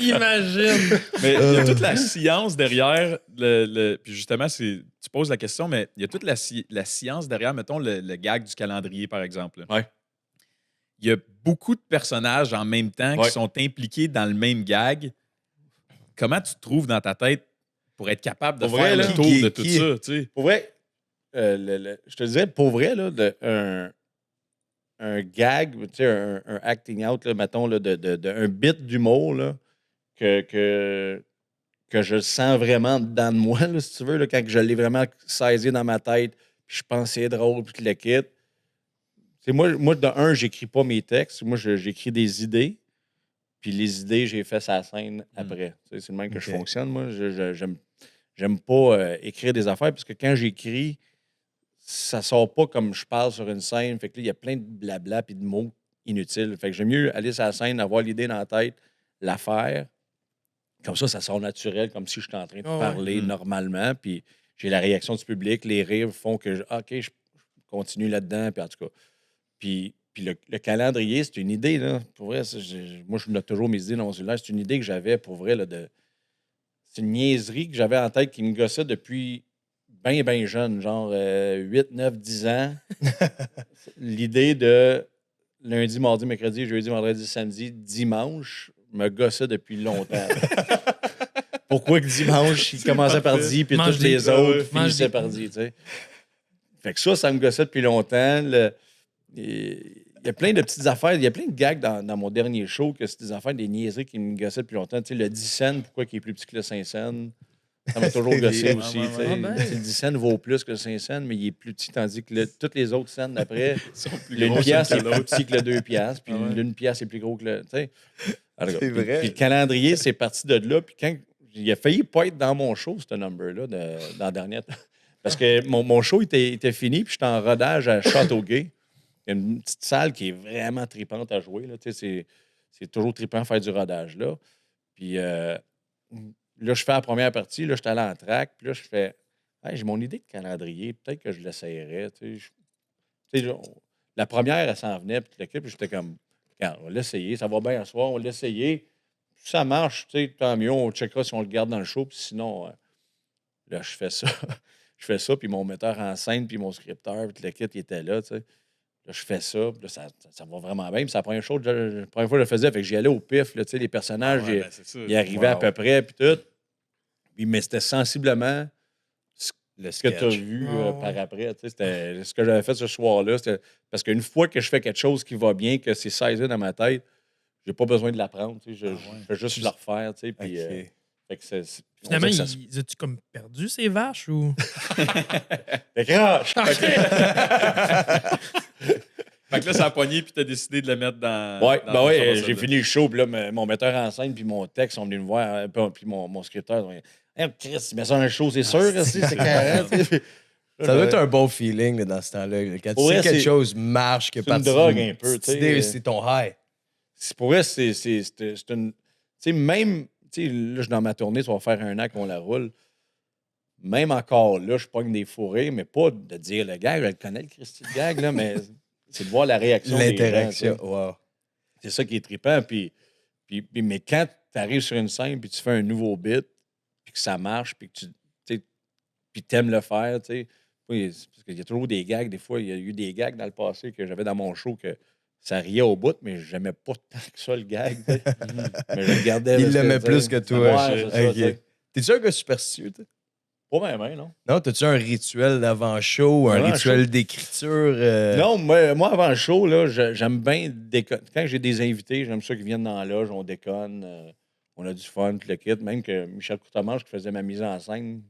D: Imagine.
A: Mais il y a toute la science derrière puis justement, tu poses la question, mais il y a toute la science derrière, mettons, le gag du calendrier, par exemple.
C: Ouais.
A: Il y a beaucoup de personnages en même temps
C: Ouais.
A: qui sont impliqués dans le même gag. Comment tu te trouves dans ta tête pour être capable de
C: Pour
A: faire
C: vrai,
A: le
C: là?
A: tour
B: Qui-
A: de tout
B: qui-
A: ça, tu sais?
C: Pour vrai, je te disais, pour vrai, là, un gag, tu sais, un acting out, là, mettons, là, un bit d'humour, là, que je sens vraiment dedans de moi, là, si tu veux, là, quand je l'ai vraiment saisi dans ma tête, puis je pensais drôle, puis je le quitte. C'est moi, de un, j'écris pas mes textes. Moi, j'écris des idées. Puis les idées, j'ai fait sa scène après. Tu sais, c'est le même que je
B: Ok.
C: fonctionne. Moi, j'aime pas écrire des affaires parce que quand j'écris, ça sort pas comme je parle sur une scène. Fait que là, il y a plein de blabla puis de mots inutiles. Fait que j'aime mieux aller sur la scène, avoir l'idée dans la tête, la faire. Comme ça sort naturel, comme si j'étais en train de
D: Ah ouais.
C: parler normalement. Puis j'ai la réaction du public. Les rires font que, OK, je continue là-dedans. Puis en tout cas. Puis le calendrier, c'est une idée, là. Pour vrai, moi, je note toujours mes idées dans mon cellulaire. C'est une idée que j'avais, pour vrai, là, c'est une niaiserie que j'avais en tête qui me gossait depuis bien jeune, genre 8, 9, 10 ans. L'idée de lundi, mardi, mercredi, jeudi, vendredi, samedi, dimanche me gossait depuis longtemps. Pourquoi que dimanche, il commençait par dit, puis
D: Mange
C: tous les
D: des-
C: autres
D: mange
C: finissaient
D: des-
C: par dit, tu sais. Fait que ça me gossait depuis longtemps. Il y a plein de petites affaires. Il y a plein de gags dans mon dernier show que c'est des affaires, des niaiseries qui me gossaient depuis longtemps. Tu sais, le 10 cents, pourquoi il est plus petit que le 5 cents? Ça m'a toujours gossé
B: Ouais,
C: aussi.
A: ouais,
C: tu sais.
A: ouais.
D: Ah ben.
C: Tu sais, le 10 cents vaut plus que le 5 cents, mais il est plus petit, tandis que tous les autres cents d'après,
A: Ils sont plus
C: le 1
A: gros
C: piastre
A: que
C: est plus
A: l'autre.
C: petit que le 2 piastres, puis
A: Ah ouais.
C: le 1 piastre est plus gros que le. Tu sais. En tout cas,
B: C'est
C: puis-
B: vrai.
C: Puis le calendrier, c'est parti de là. Puis quand il a failli pas être dans mon show, ce number-là, dans la dernière. Parce que mon show était fini, puis j'étais en rodage à Châteauguay. Il y a une petite salle qui est vraiment tripante à jouer. Là. Tu sais, c'est toujours trippant faire du rodage là. Puis là, je fais la première partie. Là, je suis allé en track. Puis là, je fais hey, j'ai mon idée de calendrier. Peut-être que je l'essayerais. Tu sais, la première, elle s'en venait. Puis l'équipe, j'étais comme regarde, on va l'essayer. Ça va bien à soir. On va l'essayer. Si ça marche, tu sais, tant mieux. On checkera si on le garde dans le show. Puis sinon, là, je fais ça. Je fais ça. Puis mon metteur en scène, puis mon scripteur, puis l'équipe, il était là. Tu sais. Là, je fais ça, puis là, ça va vraiment bien. Puis c'est la première fois que je le faisais, fait que j'y allais au pif. Là, tu sais, les personnages,
A: Ah ouais, ben, c'est ça.
C: ils arrivaient à
B: Wow.
C: peu près, puis tout. Puis, mais c'était sensiblement
B: Le
C: ce que tu as
B: sketch.
C: vu
D: Ah ouais.
C: par après. Tu sais, c'était ce que j'avais fait ce soir-là. Parce qu'une fois que je fais quelque chose qui va bien, que c'est saisi dans ma tête, j'ai pas besoin de l'apprendre. Tu sais, je fais juste le refaire. Tu sais, puis,
B: Ok.
C: fait que on
D: Finalement,
C: dirait que ça
D: ils as-tu comme perdu ces vaches ou.
C: Fait que, ah,
A: Fait que là, ça a pogné, puis t'as décidé de le mettre dans.
C: ouais,
A: dans
C: ben
A: ton
C: ouais,
A: épisode.
C: j'ai fini le show, puis là, mon metteur en scène, puis mon texte sont venus me voir, puis mon scripteur, ils ont dit hey, Chris, il met ça dans un show, c'est sûr, c'est carré. tu sais.
B: Ça doit être un bon feeling là, dans ce temps-là. Quand tu
C: Pour
B: sais
C: vrai,
B: que quelque
C: c'est-
B: chose marche, que
C: c'est une drogue un peu, tu sais.
B: idée, c'est ton high.
C: Pour vrai, c'est une. Tu sais, même. Tu sais, là, je suis dans ma tournée, ça va faire 1 an qu'on la roule. Même encore là, je pogne des fourrés, mais pas de dire le gag, je le connais, le Christy de gag, là, mais c'est de voir la réaction. des gens,
B: L'interaction.
C: tu sais.
B: Wow.
C: C'est ça qui est trippant. Mais quand tu arrives sur une scène, puis tu fais un nouveau bit, puis que ça marche, puis que tu aimes le faire, tu sais. Oui, parce qu'il y a toujours des gags. Des fois, il y a eu des gags dans le passé que j'avais dans mon show que ça riait au bout, mais j'aimais pas tant que ça le gag. tu sais. Mais je le gardais.
B: Il
C: parce
B: l'aimait
C: tu sais,
B: plus que toi.
C: Ouais, c'est ça,
B: Ok.
C: tu sais.
B: T'es-tu un gars superstitieux, toi?
C: Pas même, non?
B: Non, t'as-tu un rituel d'avant-show, un
C: Avant
B: rituel d'écriture?
C: Non, moi, avant le show, là, j'aime bien déconner. Quand j'ai des invités, j'aime ça qu'ils viennent dans la loge, on déconne, on a du fun, tout le kit. Même que Michel Courtemanche, qui faisait ma mise en scène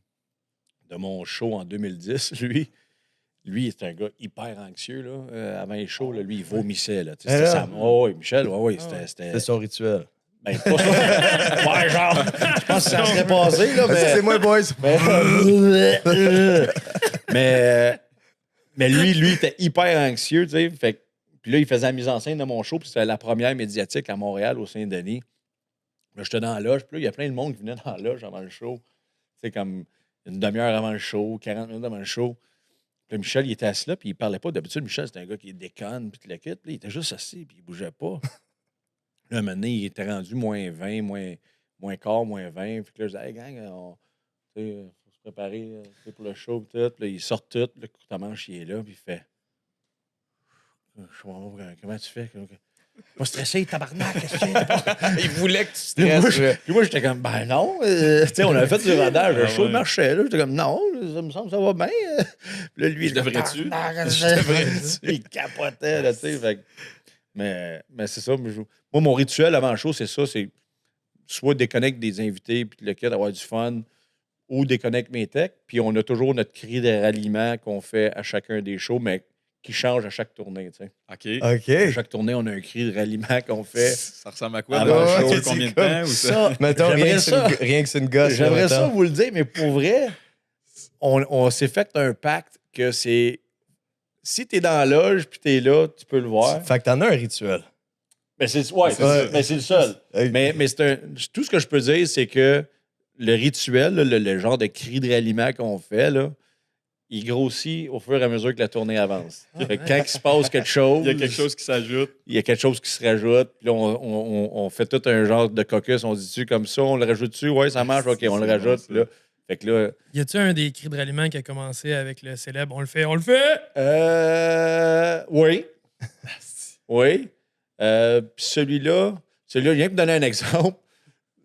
C: de mon show en 2010, lui, Lui, c'est un gars hyper anxieux, là. Avant les shows, là, lui, il vomissait, là. Tu sais,
B: Ah,
C: c'était
B: là?
C: ça. Oh, oui, Michel, oui,
B: C'est
C: c'était...
B: son rituel.
C: Ben, pas ça. Ouais, genre, je pense que ça serait passé, là, mais...
B: C'est moi, boys.
C: Mais lui, il était hyper anxieux, tu sais. Fait que- puis là, il faisait la mise en scène de mon show, puis c'était la première médiatique à Montréal, au Saint-Denis. Là, j'étais dans la loge, puis là, il y a plein de monde qui venait dans la loge avant le show. Tu sais, comme une demi-heure avant le show, 40 minutes avant le show. Puis là, Michel, il était assis là, puis il parlait pas. D'habitude, Michel, c'était un gars qui déconne, puis tout le kit. Puis là, il était juste assis, puis il bougeait pas. Là, maintenant, il était rendu moins 20, moins quart, moins 20. Puis là, je disais, hey, gang, tu sais, faut se préparer tu sais, pour le show, puis tout. Puis là, il sort tout, le courte-manche, il est là, puis il fait, je comprends pas, comment tu fais? Pas stressé, tabarnak, qu'est-ce que tu fais?
B: Il voulait que tu
C: Puis moi,
B: stresses.
C: puis moi, j'étais comme, ben non. Tu sais, on avait fait du rodage, le
A: Ah
C: show
A: ouais.
C: marchait. Là. J'étais comme, non, ça me semble que ça va bien. Puis là, lui, il
A: devrais-tu?
C: Il capotait, là, tu sais. Fait que- mais c'est ça. Moi, mon rituel avant le show, c'est ça. C'est soit déconnecter des invités, puis le kit, avoir du fun, ou déconnecter mes techs. Puis on a toujours notre cri de ralliement qu'on fait à chacun des shows, mais qui change à chaque tournée, tu sais.
A: OK.
C: À
B: OK.
C: chaque tournée, on a un cri de ralliement qu'on fait.
A: Ça ressemble à quoi?
C: Avant
A: Dans
C: le
A: le
C: show,
A: show,
B: c'est
A: combien de
B: comme
A: temps? Ou ça?
B: Mettons,
C: J'aimerais
B: rien que c'est une gosse. là,
C: J'aimerais ça
B: mettons.
C: vous le dire, mais pour vrai, on s'est fait un pacte que c'est. Si t'es dans la loge puis t'es là, tu peux le voir.
B: Fait que t'en as un rituel.
C: Mais c'est ouais,
B: C'est ça.
C: mais c'est le seul.
B: Hey.
C: Mais tout ce que je peux dire, c'est que le rituel, là, le genre de cri de ralliement qu'on fait, là, il grossit au fur et à mesure que la tournée avance. Fait que quand il se passe quelque chose,
A: Il y a quelque chose qui s'ajoute.
C: il y a quelque chose qui se rajoute. Puis là, on fait tout un genre de caucus. On dit-tu comme ça, on le rajoute-tu? Ouais, ça marche, OK, on le
A: C'est
C: rajoute.
A: bon,
C: Puis là, fait que là,
D: Y a-tu un des cris de ralliement qui a commencé avec le célèbre On le fait, on le fait?
C: Oui. Oui. Puis celui-là, rien que vous donner un exemple,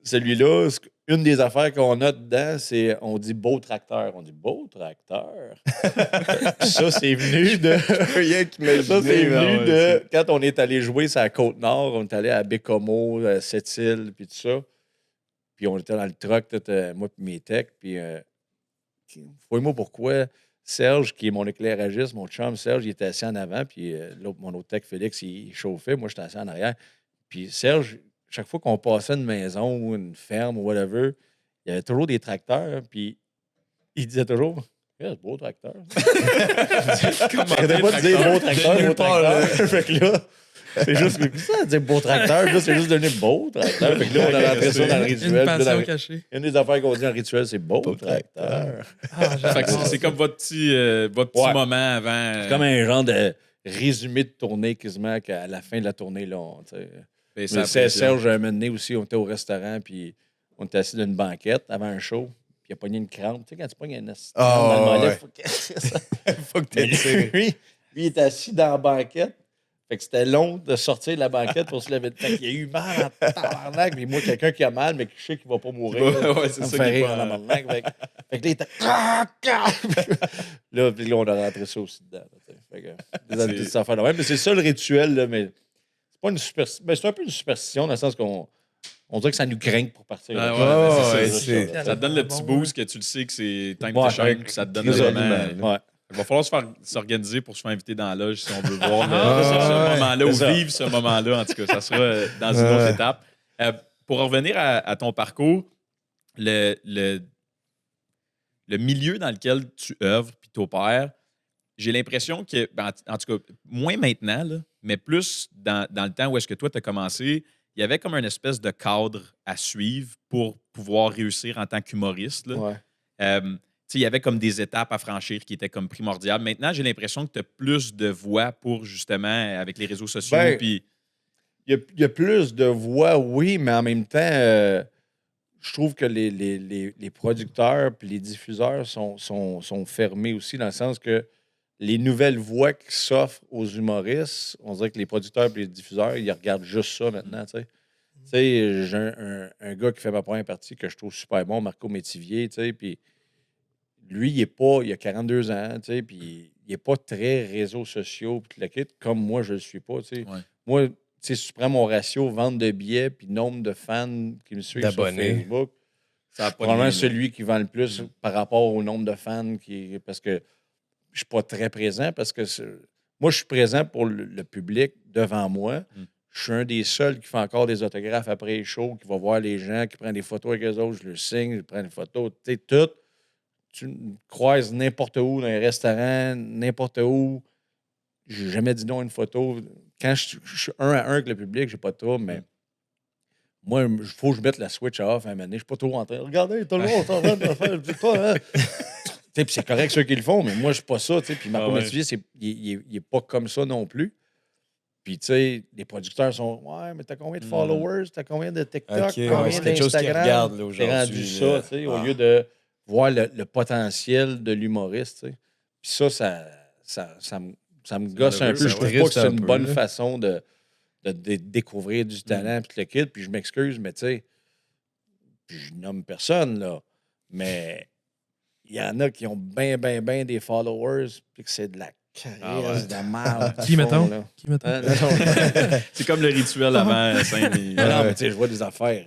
C: celui-là, une des affaires qu'on a dedans, c'est on dit beau tracteur. On dit beau tracteur. Ça, c'est venu de.
B: Rien qui
C: Ça, c'est
B: là,
C: venu
B: ouais,
C: de. Quand on est allé jouer sur la Côte-Nord, on est allé à Bécomo, à Sept-Îles, puis tout ça. Puis on était dans le truck, moi et mes techs. Puis, moi pourquoi Serge, qui est mon éclairagiste, mon chum Serge, il était assis en avant. Puis mon autre tech, Félix, il chauffait. Moi, j'étais assis en arrière. Puis Serge, chaque fois qu'on passait une maison ou une ferme ou whatever, il y avait toujours des tracteurs. Puis il disait toujours. Yeah, c'est beau tracteur. J'arrêtais pas de dire beau tracteur, beau tracteur. Fait que là, c'est juste que ça, dire beau tracteur. Puis là, c'est juste devenu beau tracteur. Fait que là, on a rentré ça dans le rituel.
D: Une
C: Puis là,
D: passion cachée.
C: une des affaires qu'on dit en rituel, c'est beau
B: Beau
C: tracteur.
D: Ah,
A: Fait que
D: j'adore.
A: c'est comme votre petit
C: Ouais.
A: moment avant.
C: C'est comme un genre de résumé de tournée quasiment qu'à la fin de la tournée, là, tu sais.
A: Ben, ça
C: Mais
A: apprécie.
C: Serge, un moment donné aussi, on était au restaurant, puis on était assis dans une banquette avant un show, puis il a pogné une crampe. Tu sais, quand tu pognes une crampe
B: Ah,
C: dans le mollet,
B: ouais.
C: faut que...
B: Faut que
C: Mais
B: t'aies
C: lui, il était assis dans la banquette. Fait que c'était long de sortir de la banquette pour se lever de fait qu'il a eu mal en tabarnak. Puis moi, quelqu'un qui a mal, mais qui sait qu'il va pas mourir.
A: Ouais, c'est
C: ça me
A: ça
C: fait
A: qui est
C: rire
A: pas-
C: en tabarnak. Fait que là, il était... là, puis là, on a rentré ça aussi dedans. Là, tu sais. Fait que, des petites affaires de même. Mais c'est ça le rituel, là, mais c'est pas une superstition. Ben, c'est un peu une superstition dans le sens qu'on dirait que ça nous craint pour partir.
A: Ah,
C: là.
A: ouais,
B: Ouais,
A: ben, c'est
B: ouais,
A: ça.
B: c'est-
A: Ça te donne le petit
D: Bon,
A: boost que tu le sais que c'est time
C: Ouais,
A: to shine, puis ça te donne
B: très
A: vraiment.
B: ralliement,
C: Ouais.
A: Il va falloir s'organiser pour se faire inviter dans la loge si on veut voir
B: Ah,
A: ce
B: ouais.
A: moment-là ou
C: C'est ça.
A: vivre ce moment-là. En tout cas, ça sera dans une autre
B: Ouais.
A: étape. Pour revenir à ton parcours, le milieu dans lequel tu œuvres puis t'opères, j'ai l'impression que, ben, en tout cas, moins maintenant, là, mais plus dans le temps où est-ce que toi, tu as commencé, il y avait comme une espèce de cadre à suivre pour pouvoir réussir en tant qu'humoriste. là.
C: Ouais.
A: Tu sais, il y avait comme des étapes à franchir qui étaient comme primordiales. Maintenant, j'ai l'impression que tu as plus de voix pour justement, avec les réseaux sociaux.
C: Ben,
A: Puis,
C: Il y a plus de voix, oui, mais en même temps, je trouve que les producteurs et les diffuseurs sont fermés aussi, dans le sens que les nouvelles voix qui s'offrent aux humoristes, on dirait que les producteurs et les diffuseurs, ils regardent juste ça maintenant, tu sais. Tu sais, j'ai un gars qui fait ma première partie que je trouve super bon, Marco Métivier, tu sais, puis lui, il a 42 ans, tu sais, puis il n'est pas très réseaux sociaux, puis tout le kit, comme moi, je ne le suis pas, tu sais.
A: Ouais.
C: Moi, tu sais, si tu prends mon ratio vente de billets puis nombre de fans qui me suivent sur
B: D'abonnés.
C: Facebook,
A: ça a
C: c'est
A: pas
C: probablement
A: de lien, là.
C: celui qui vend le plus par rapport au nombre de fans parce que je suis pas très présent parce que moi, je suis présent pour le public devant moi. Je suis un des seuls qui fait encore des autographes après les shows, qui va voir les gens, qui prend des photos avec eux autres, je le signe, je prends des photos, tu sais, tout. Tu me croises n'importe où, dans un restaurant, n'importe où. J'ai jamais dit non à une photo. Quand je suis un à un avec le public, j'ai pas de trouble, mais moi, il faut que je mette la switch off à un moment donné. Je suis pas trop en train. Regardez, tout le monde est en train de le faire. Je dis pas, hein. Puis c'est correct ceux qui le font, mais moi, je suis pas ça. Puis Marco Métivier, il est pas comme ça non plus. Puis, tu sais, les producteurs sont ouais, mais t'as combien de followers? T'as combien de TikTok?
B: OK,
C: combien
B: c'est quelque chose qu'ils
C: d'Instagram?
B: regardent là,
C: T'es
B: aujourd'hui.
C: rendu ça,
B: là.
C: tu sais, au lieu de voir le potentiel de l'humoriste, tu sais. Puis ça me gosse un peu. Je trouve pas que c'est une bonne façon de découvrir du talent, puis le kit. Puis je m'excuse, mais tu sais, je nomme personne, là. Mais il y en a qui ont bien des followers, puis que c'est de la crise de merde.
D: Qui, mettons?
C: Hein? Non.
A: C'est comme le rituel avant Saint.
C: Non, mais tu sais, je vois des affaires.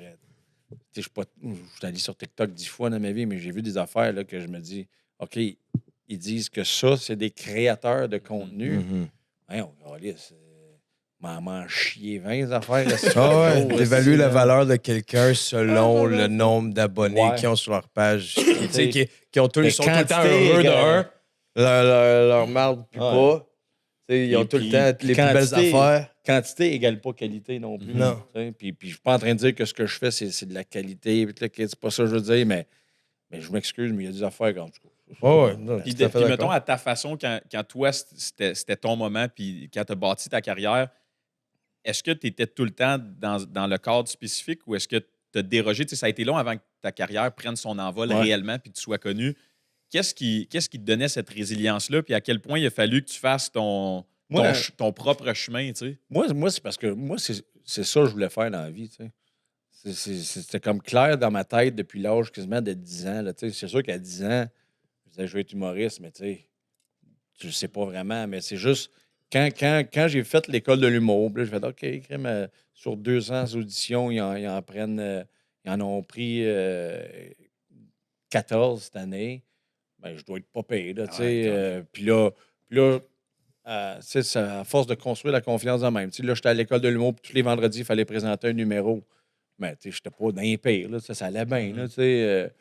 C: Tu sais, je suis allé sur TikTok 10 fois dans ma vie, mais j'ai vu des affaires là, que je me dis, OK, ils disent que ça, c'est des créateurs de contenu. Hein, on m'en chier 20 affaires.
B: D'évaluer la valeur de quelqu'un selon le nombre d'abonnés
C: Ouais.
B: qu'ils ont sur leur page. Qui sont tout,
C: Mais
B: ils sont tout le temps
C: quantité
B: heureux de
C: égale-
B: leur marde puis
C: Ouais.
B: pas. T'sais, ils ont
C: Et
B: tout
C: puis,
B: le temps les plus belles
C: quantité-
B: affaires.
C: Quantité égale pas qualité non plus.
B: Non.
C: Tu sais, Puis je suis pas en train de dire que ce que je fais, c'est de la qualité. Puis c'est pas ça que je veux dire, mais je m'excuse, mais il y a des affaires quand
B: Non,
A: Puis,
B: tout à fait
A: mettons,
B: d'accord.
A: à ta façon, quand toi, c'était ton moment, puis quand tu as bâti ta carrière, est-ce que tu étais tout le temps dans le cadre spécifique ou est-ce que tu as dérogé? Tu sais, ça a été long avant que ta carrière prenne son envol réellement puis que tu sois connu. Qu'est-ce qui te donnait cette résilience-là? Puis à quel point il a fallu que tu fasses ton propre chemin, tu sais?
C: Moi c'est parce que moi, c'est ça que je voulais faire dans la vie. Tu sais. C'était comme clair dans ma tête depuis l'âge quasiment de 10 ans. Là, tu sais. C'est sûr qu'à 10 ans, je disais, je vais être humoriste, mais tu sais, je sais pas vraiment. Mais c'est juste, quand j'ai fait l'école de l'humour, puis là, j'ai fait, OK, crème, sur 200 auditions, ils en ont pris 14 cette année. Ben, je dois être pas payé. Là, tu sais. Puis là, tu sais, c'est à force de construire la confiance en même. Tu sais, là, j'étais à l'école de l'humour, puis tous les vendredis, il fallait présenter un numéro. Mais tu sais, j'étais pas d'un pire. Là, ça allait bien. Là, tu sais.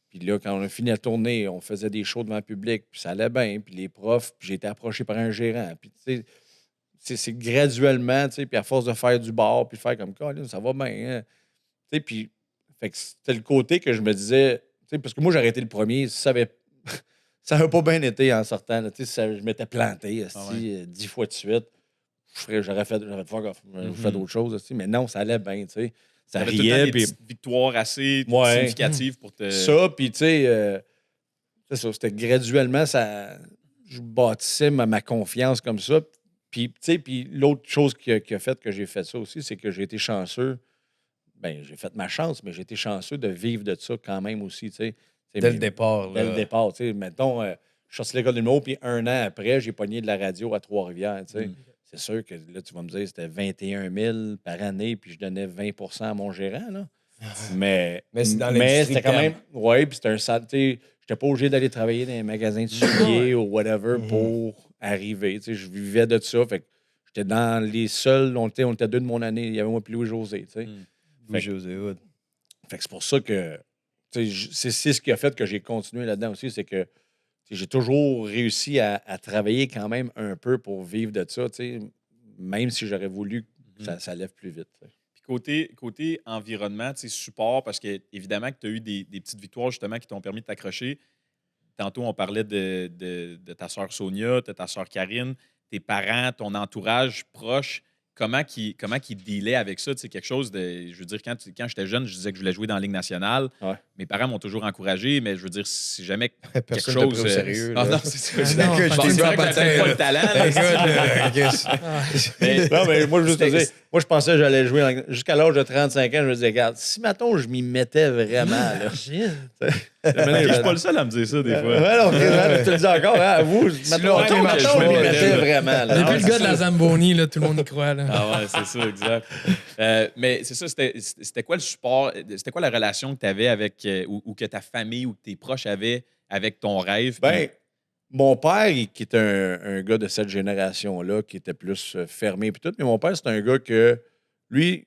C: Puis là, quand on a fini la tournée, on faisait des shows devant le public, puis ça allait bien. Puis les profs, puis j'ai été approché par un gérant. Puis tu sais, c'est graduellement, tu sais, puis à force de faire du bar, puis de faire comme ça va bien. Hein? Tu sais, puis fait que c'était le côté que je me disais, tu sais, parce que moi, j'ai arrêté le premier, ça n'avait pas bien été en sortant. Là, tu sais, je m'étais planté 10 fois de suite. J'aurais fait fuck off. J'aurais fait d'autres choses aussi. Mais non, ça allait bien, tu sais. Ça
A: T'avais tout le temps
C: riait.
A: des
C: Puis
A: petites victoires assez
C: Ouais.
A: significatives pour te...
C: ça, puis tu sais, c'est ça, c'était graduellement, je bâtissais ma confiance comme ça. Puis, tu sais, puis l'autre chose qui a fait que j'ai fait ça aussi, c'est que j'ai été chanceux. Ben, j'ai fait ma chance, mais j'ai été chanceux de vivre de ça quand même aussi, tu sais.
B: Dès le départ.
C: Dès le départ, tu sais. Mettons, je suis sorti de l'école de l'humour, puis un an après, j'ai pogné de la radio à Trois-Rivières, tu sais. C'est sûr que là, tu vas me dire, c'était 21 000 par année, puis je donnais 20 à mon gérant, là. Mais
B: c'est dans l'industrie
C: c'était quand
B: telle.
C: même... Oui, puis c'était un sale... Tu sais, j'étais pas obligé d'aller travailler dans un magasin de souliers ou whatever pour arriver. Tu sais, je vivais de ça. Fait que j'étais dans les seuls... On était deux de mon année. Il y avait moi et Louis-José, tu sais.
B: José Hood.
C: Fait que c'est pour ça que... tu sais, c'est ce qui a fait que j'ai continué là-dedans aussi, c'est que j'ai toujours réussi à travailler quand même un peu pour vivre de ça, tu sais, même si j'aurais voulu que ça lève plus vite. Tu sais.
A: Puis côté environnement, tu sais, support, parce que évidemment que tu as eu des petites victoires justement qui t'ont permis de t'accrocher. Tantôt, on parlait de ta sœur Sonia, de ta sœur Karine, tes parents, ton entourage proche. Comment qu'ils dealaient avec ça? C'est quelque chose de. Je veux dire, quand j'étais jeune, je disais que je voulais jouer dans la Ligue nationale.
C: Ouais.
A: Mes parents m'ont toujours encouragé, mais je veux dire, si jamais quelque
B: Personne t'a
A: chose.
B: pris au sérieux.
A: Ah
B: là.
A: non, c'est ça.
D: Ah non,
B: Que je
A: Bon,
B: t'ai
A: c'est
B: dit
A: vrai
B: en
A: que
B: patin,
A: j'avais pas
B: là.
A: le talent. là. Mais-
C: Non, mais moi, juste te
A: C'était-
C: dire, moi, je pensais que j'allais jouer jusqu'à l'âge de 35 ans. Je me disais, regarde, si, mettons, je m'y mettais vraiment, là.
D: Imagine.
A: Je suis pas le seul à me dire ça des fois.
C: Ouais, non, je te le dis encore, hein, à vous. Mettons,
A: longtemps que
C: mettons,
A: je
C: je m'y
A: me
C: mettais
A: mettais,
C: vraiment, là.
D: Depuis
A: Ah,
D: le
A: c'est
D: gars de la
A: ça.
D: Zamboni, là, tout le monde y croit. Là.
A: Ah ouais, c'est ça, exact. Mais c'est ça, c'était quoi le support, c'était quoi la relation que tu avais avec, ou que ta famille ou que tes proches avaient avec ton rêve?
C: Ben, mon père, qui est un gars de cette génération-là, qui était plus fermé et tout, mais mon père, c'est un gars que, lui,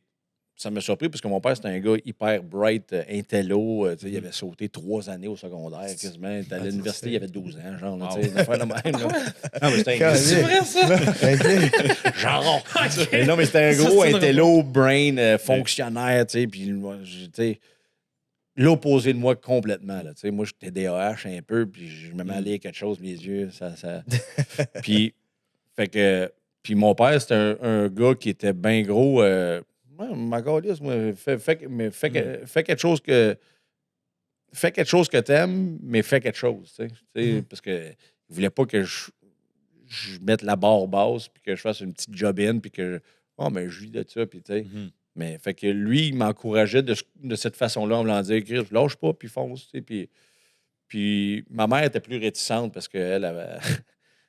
C: ça m'a surpris parce que mon père, c'était un gars hyper bright, intello. Tu sais, il avait sauté 3 années au secondaire, quasiment. Il était à l'université, il avait 12 ans, genre, là, tu sais, une affaire de même. Là. Non, mais c'était un
D: C'est vrai, ça?
C: genre.
D: Ok.
C: Mais non, mais c'était un
D: Ça,
C: gros
D: c'est une
C: intello, brain, fonctionnaire, tu sais, puis moi, tu sais, l'opposé de moi complètement, là, tu sais. Moi, j'étais DAH un peu, puis je me mets à lire quelque chose, mes yeux, ça... Puis, fait que... Puis mon père, c'était un gars qui était bien gros... ma calisse, moi, fais quelque chose que... Fais quelque chose que t'aimes, mais fais quelque chose, tu sais. Parce que il voulait pas que je mette la barre basse, puis que je fasse une petite job-in, puis que... Oh, mais je vis de ça, puis tu sais... Mais fait que lui, il m'encourageait de cette façon-là, en voulant dire, Chris, lâche pas, puis fonce, tu sais. Puis ma mère était plus réticente parce qu'elle avait...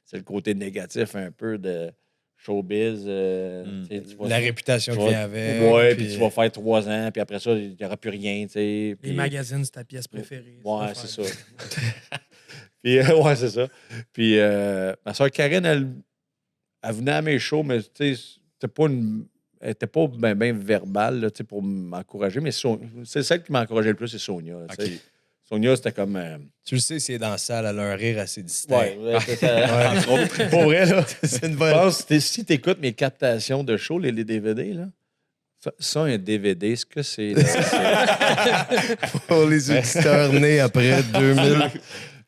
C: c'est le côté négatif un peu de showbiz.
B: La réputation qui vient avec.
C: Oui, puis tu vas faire 3 ans, puis après ça, il n'y aura plus rien, tu sais.
D: Les magazines, c'est ta pièce préférée.
C: Ouais, c'est ça. Puis, ouais, c'est ça. Puis ma soeur Karine, elle venait à mes shows, mais tu sais, elle n'était pas bien verbale là, pour m'encourager, mais c'est celle qui m'a encouragé le plus, c'est Sonia. Là,
A: OK.
C: Sonia, c'était comme...
B: Tu le sais, c'est dans la salle, elle a un rire assez distinct.
C: Ouais, c'est ça. Pour vrai, là.
B: C'est une
C: Je
B: bonne.
C: pense que si tu écoutes mes captations de show, les DVD, là, ça, un DVD, ce que c'est... là,
B: Pour les auditeurs nés après 2000.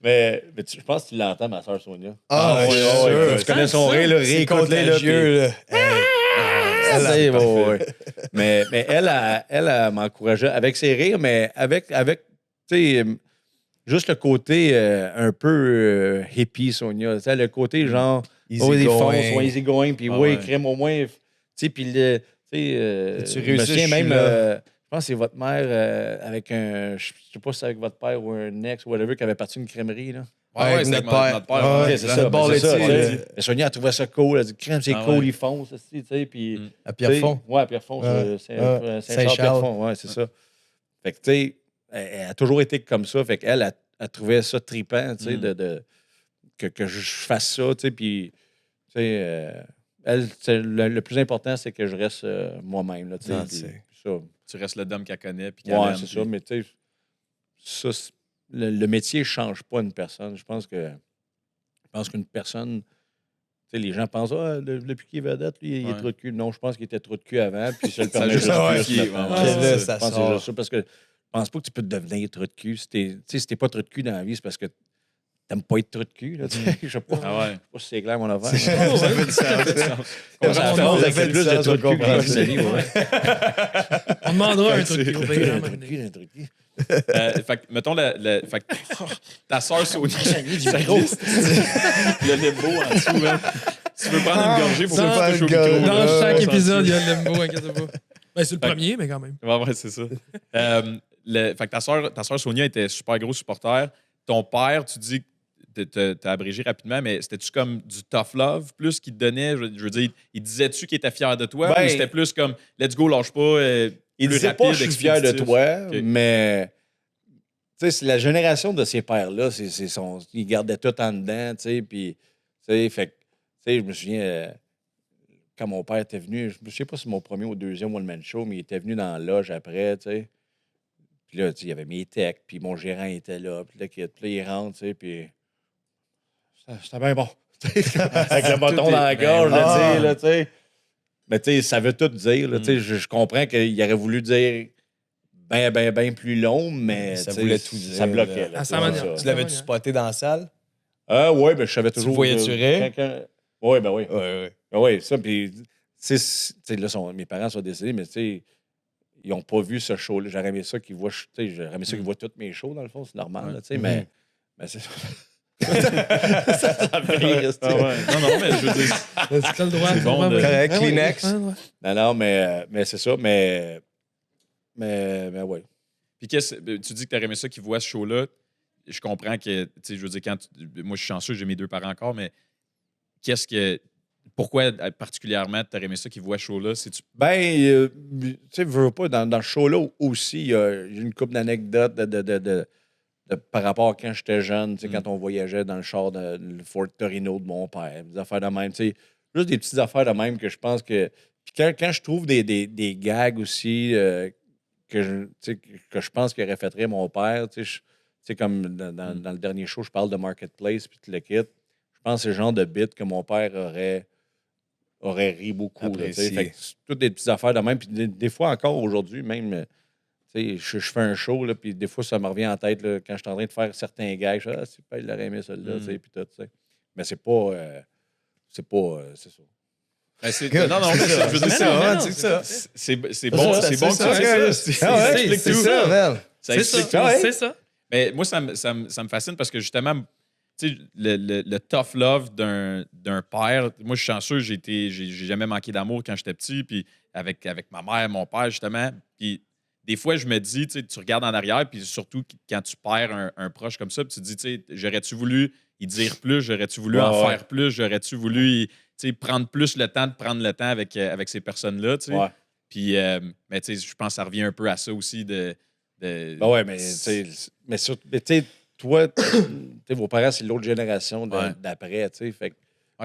C: mais je pense que tu l'entends, ma soeur Sonia.
B: Ah,
C: ouais,
B: sûr.
C: ouais. Tu connais son rire, là,
B: C'est
C: réécoute-les, là.
B: contagieux, là.
C: C'est bon, ouais. Mais elle m'encourageait avec ses rires, mais avec tu sais, juste le côté un peu hippie, Sonia. Tu sais, le côté genre,
B: Easy
C: ils
B: going.
C: foncent, easy going, puis
A: Ah
C: oui,
A: ouais.
C: crème au moins, tu sais, puis tu sais,
B: Tu
C: je me
B: réussis,
C: souviens
B: je
C: même,
B: suis là.
C: je pense que c'est votre mère avec je sais pas si c'est avec votre père ou un ex ou whatever qui avait parti une crèmerie, là.
A: Ouais, c'est
B: notre
A: avec
B: père.
A: notre père.
B: Ouais,
A: ouais,
C: Ok, c'est
A: exact.
C: ça.
B: Notre bord
C: ben, c'est ça,
B: laitier,
C: tu sais.
B: là.
C: Mais Sonia, elle trouvait ça cool. Elle a dit, crème, c'est
A: Ah
C: cool,
A: ouais.
C: ils foncent, tu sais, puis...
B: À Pierrefonds.
C: Ouais, à Pierrefonds,
B: Ouais.
C: Saint-Charles,
B: Saint-Charles.
C: Pierrefonds, ouais, c'est ça. Fait que, tu sais, elle a toujours été comme ça. Fait qu'elle, elle trouvait ça trippant, tu sais, que je fasse ça, tu sais, puis, tu sais, elle, le plus important, c'est que je reste moi-même, là, tu sais.
B: Ah,
C: puis
B: c'est-
C: ça.
A: Tu restes le dom qu'elle connaît. Puis qu'elle
C: Ouais,
A: aime,
C: c'est
A: puis-
C: ça, mais tu sais, ça, le métier ne change pas une personne. Je pense qu'une personne... Tu sais, les gens pensent, depuis qu'il est vedette, lui, il est
A: Ouais.
C: trop de cul. Non, je pense qu'il était trop de cul avant, puis ça le
A: Ça a
C: permet
A: juste
C: juste
A: amplifié,
C: plus
A: ouais,
C: maintenant.
A: ouais,
B: là,
C: Je
B: ça
C: pense que c'est
B: sort.
C: juste ça, parce que je pense pas que tu peux devenir trop de cul. Si t'es pas trop de cul dans la vie, c'est parce que t'aimes pas être trop de cul. Là, tu sais. Je sais pas.
A: Ah ouais.
C: Je sais pas si c'est clair, mon affaire.
B: Ça fait du sens.
C: On
B: Ça
C: s'en
B: fait
C: fait
B: du
C: plus de
B: sens,
C: trop de
B: on
C: cul que
B: comprend.
C: Marcelli, ouais.
D: On demandera un truc.
C: Un truc de cul, un truc de cul.
A: Fait que, mettons, fait que ta soeur Sonia.
C: Ça glisse du
A: Ça
C: micro.
A: glisse. Le limbo en dessous, hein. Tu veux prendre une gorgée pour
B: Ça
A: que tu touches au
B: va,
A: micro.
B: gars.
A: là.
D: Dans chaque
A: On s'en
D: épisode, il
A: fout.
D: y a le limbo, inquiète pas. Ben, c'est le
A: Fait-
D: premier, mais quand même.
A: Ouais, c'est ça. Fait que ta soeur Sonia était super gros supporter. Ton père, tu dis que t'as abrégé rapidement, mais c'était-tu comme du tough love plus qu'il te donnait? Je veux dire, il disait-tu qu'il était fier de toi
C: Ben,
A: ou c'était plus comme let's go, lâche pas?
C: Il
A: plus
C: disait
A: rapide,
C: pas je suis fier de
A: expéditif?
C: toi,
A: Ok.
C: mais tu sais, c'est la génération de ces pères-là, ils gardaient tout en dedans, tu sais, puis tu sais, fait que, tu sais, je me souviens quand mon père était venu, je sais pas si c'est mon premier ou deuxième one-man show, mais il était venu dans la loge après, tu sais. Puis là, tu sais, il y avait mes techs, puis mon gérant était là, puis là, il rentre, tu sais, puis c'était bien bon. Avec le bâton dans la gorge, là, tu sais. Mais tu sais, ça veut tout dire. Là, tu sais, je comprends qu'il aurait voulu dire bien plus long, mais
B: Ça
C: tu sais,
B: voulait tout dire,
C: ça bloquait.
B: là.
C: Là,
D: À sa
C: tu vois,
D: manière.
C: ça.
B: Tu l'avais-tu spoté dans la salle?
C: Oui, ben, je savais toujours.
B: le voyais-tu rire?
C: Oui, ben oui.
B: Oui.
C: Ben oui, ça. Puis, tu sais, là, mes parents sont décédés, mais tu sais, ils n'ont pas vu ce show-là. J'aurais aimé ça qu'ils voient, tu sais, j'aurais aimé ça qu'ils voient tous mes shows, dans le fond, c'est normal, là, tu sais, mais c'est ça me fait rire, tu sais.
A: Ah ouais. Non, mais je veux dire.
D: T'as le droit.
A: C'est bon de-
B: Correct,
C: Ah oui,
B: Kleenex.
C: Non, mais c'est ça, mais ouais.
A: Puis tu dis que tu aimé ça qu'ils voient ce show-là. Je comprends que, tu sais, je veux dire, moi, je suis chanceux, j'ai mes 2 parents encore, mais pourquoi particulièrement tu aimé ça qu'ils voient ce show-là? C'est-tu...
C: Ben, tu sais, veux pas, dans ce show-là aussi, il y a une couple d'anecdotes de par rapport à quand j'étais jeune, quand on voyageait dans le char de le Fort Torino de mon père, des affaires de même. Juste des petites affaires de même que je pense que. Puis quand je trouve des gags aussi que je pense qu'il aurait fait rire mon père, comme dans le dernier show, je parle de Marketplace puis tout le kit. Je pense que c'est le genre de bit que mon père aurait ri beaucoup. Là, fait que c'est toutes des petites affaires de même. Puis des fois encore aujourd'hui, même. Je fais un show, là, puis des fois, ça me revient en tête là, quand je suis en train de faire certains gags. Je dis, ah, c'est pas, il l'aurait aimé, celui-là, puis tout, Mais c'est pas. C'est ça.
A: Non, mais je veux dire, c'est bon, c'est bon que tu
B: C'est ça, man.
A: Ça explique tout.
D: C'est ça.
A: Mais moi, ça me fascine parce que justement, tu sais, le tough love d'un père, moi, je suis chanceux, j'ai jamais manqué d'amour quand j'étais petit, puis avec ma mère, mon père, justement. Puis des fois, je me dis, tu regardes en arrière, puis surtout quand tu perds un proche comme ça, puis tu te dis, tu sais, j'aurais-tu voulu y dire plus, j'aurais-tu voulu en faire plus, j'aurais-tu voulu prendre plus le temps de prendre le temps avec ces personnes-là, tu sais.
C: Ouais.
A: Puis, mais tu sais, je pense que ça revient un peu à ça aussi de
C: Ben ouais, mais tu sais, toi, vos parents, c'est l'autre génération d'après, tu sais. Fait que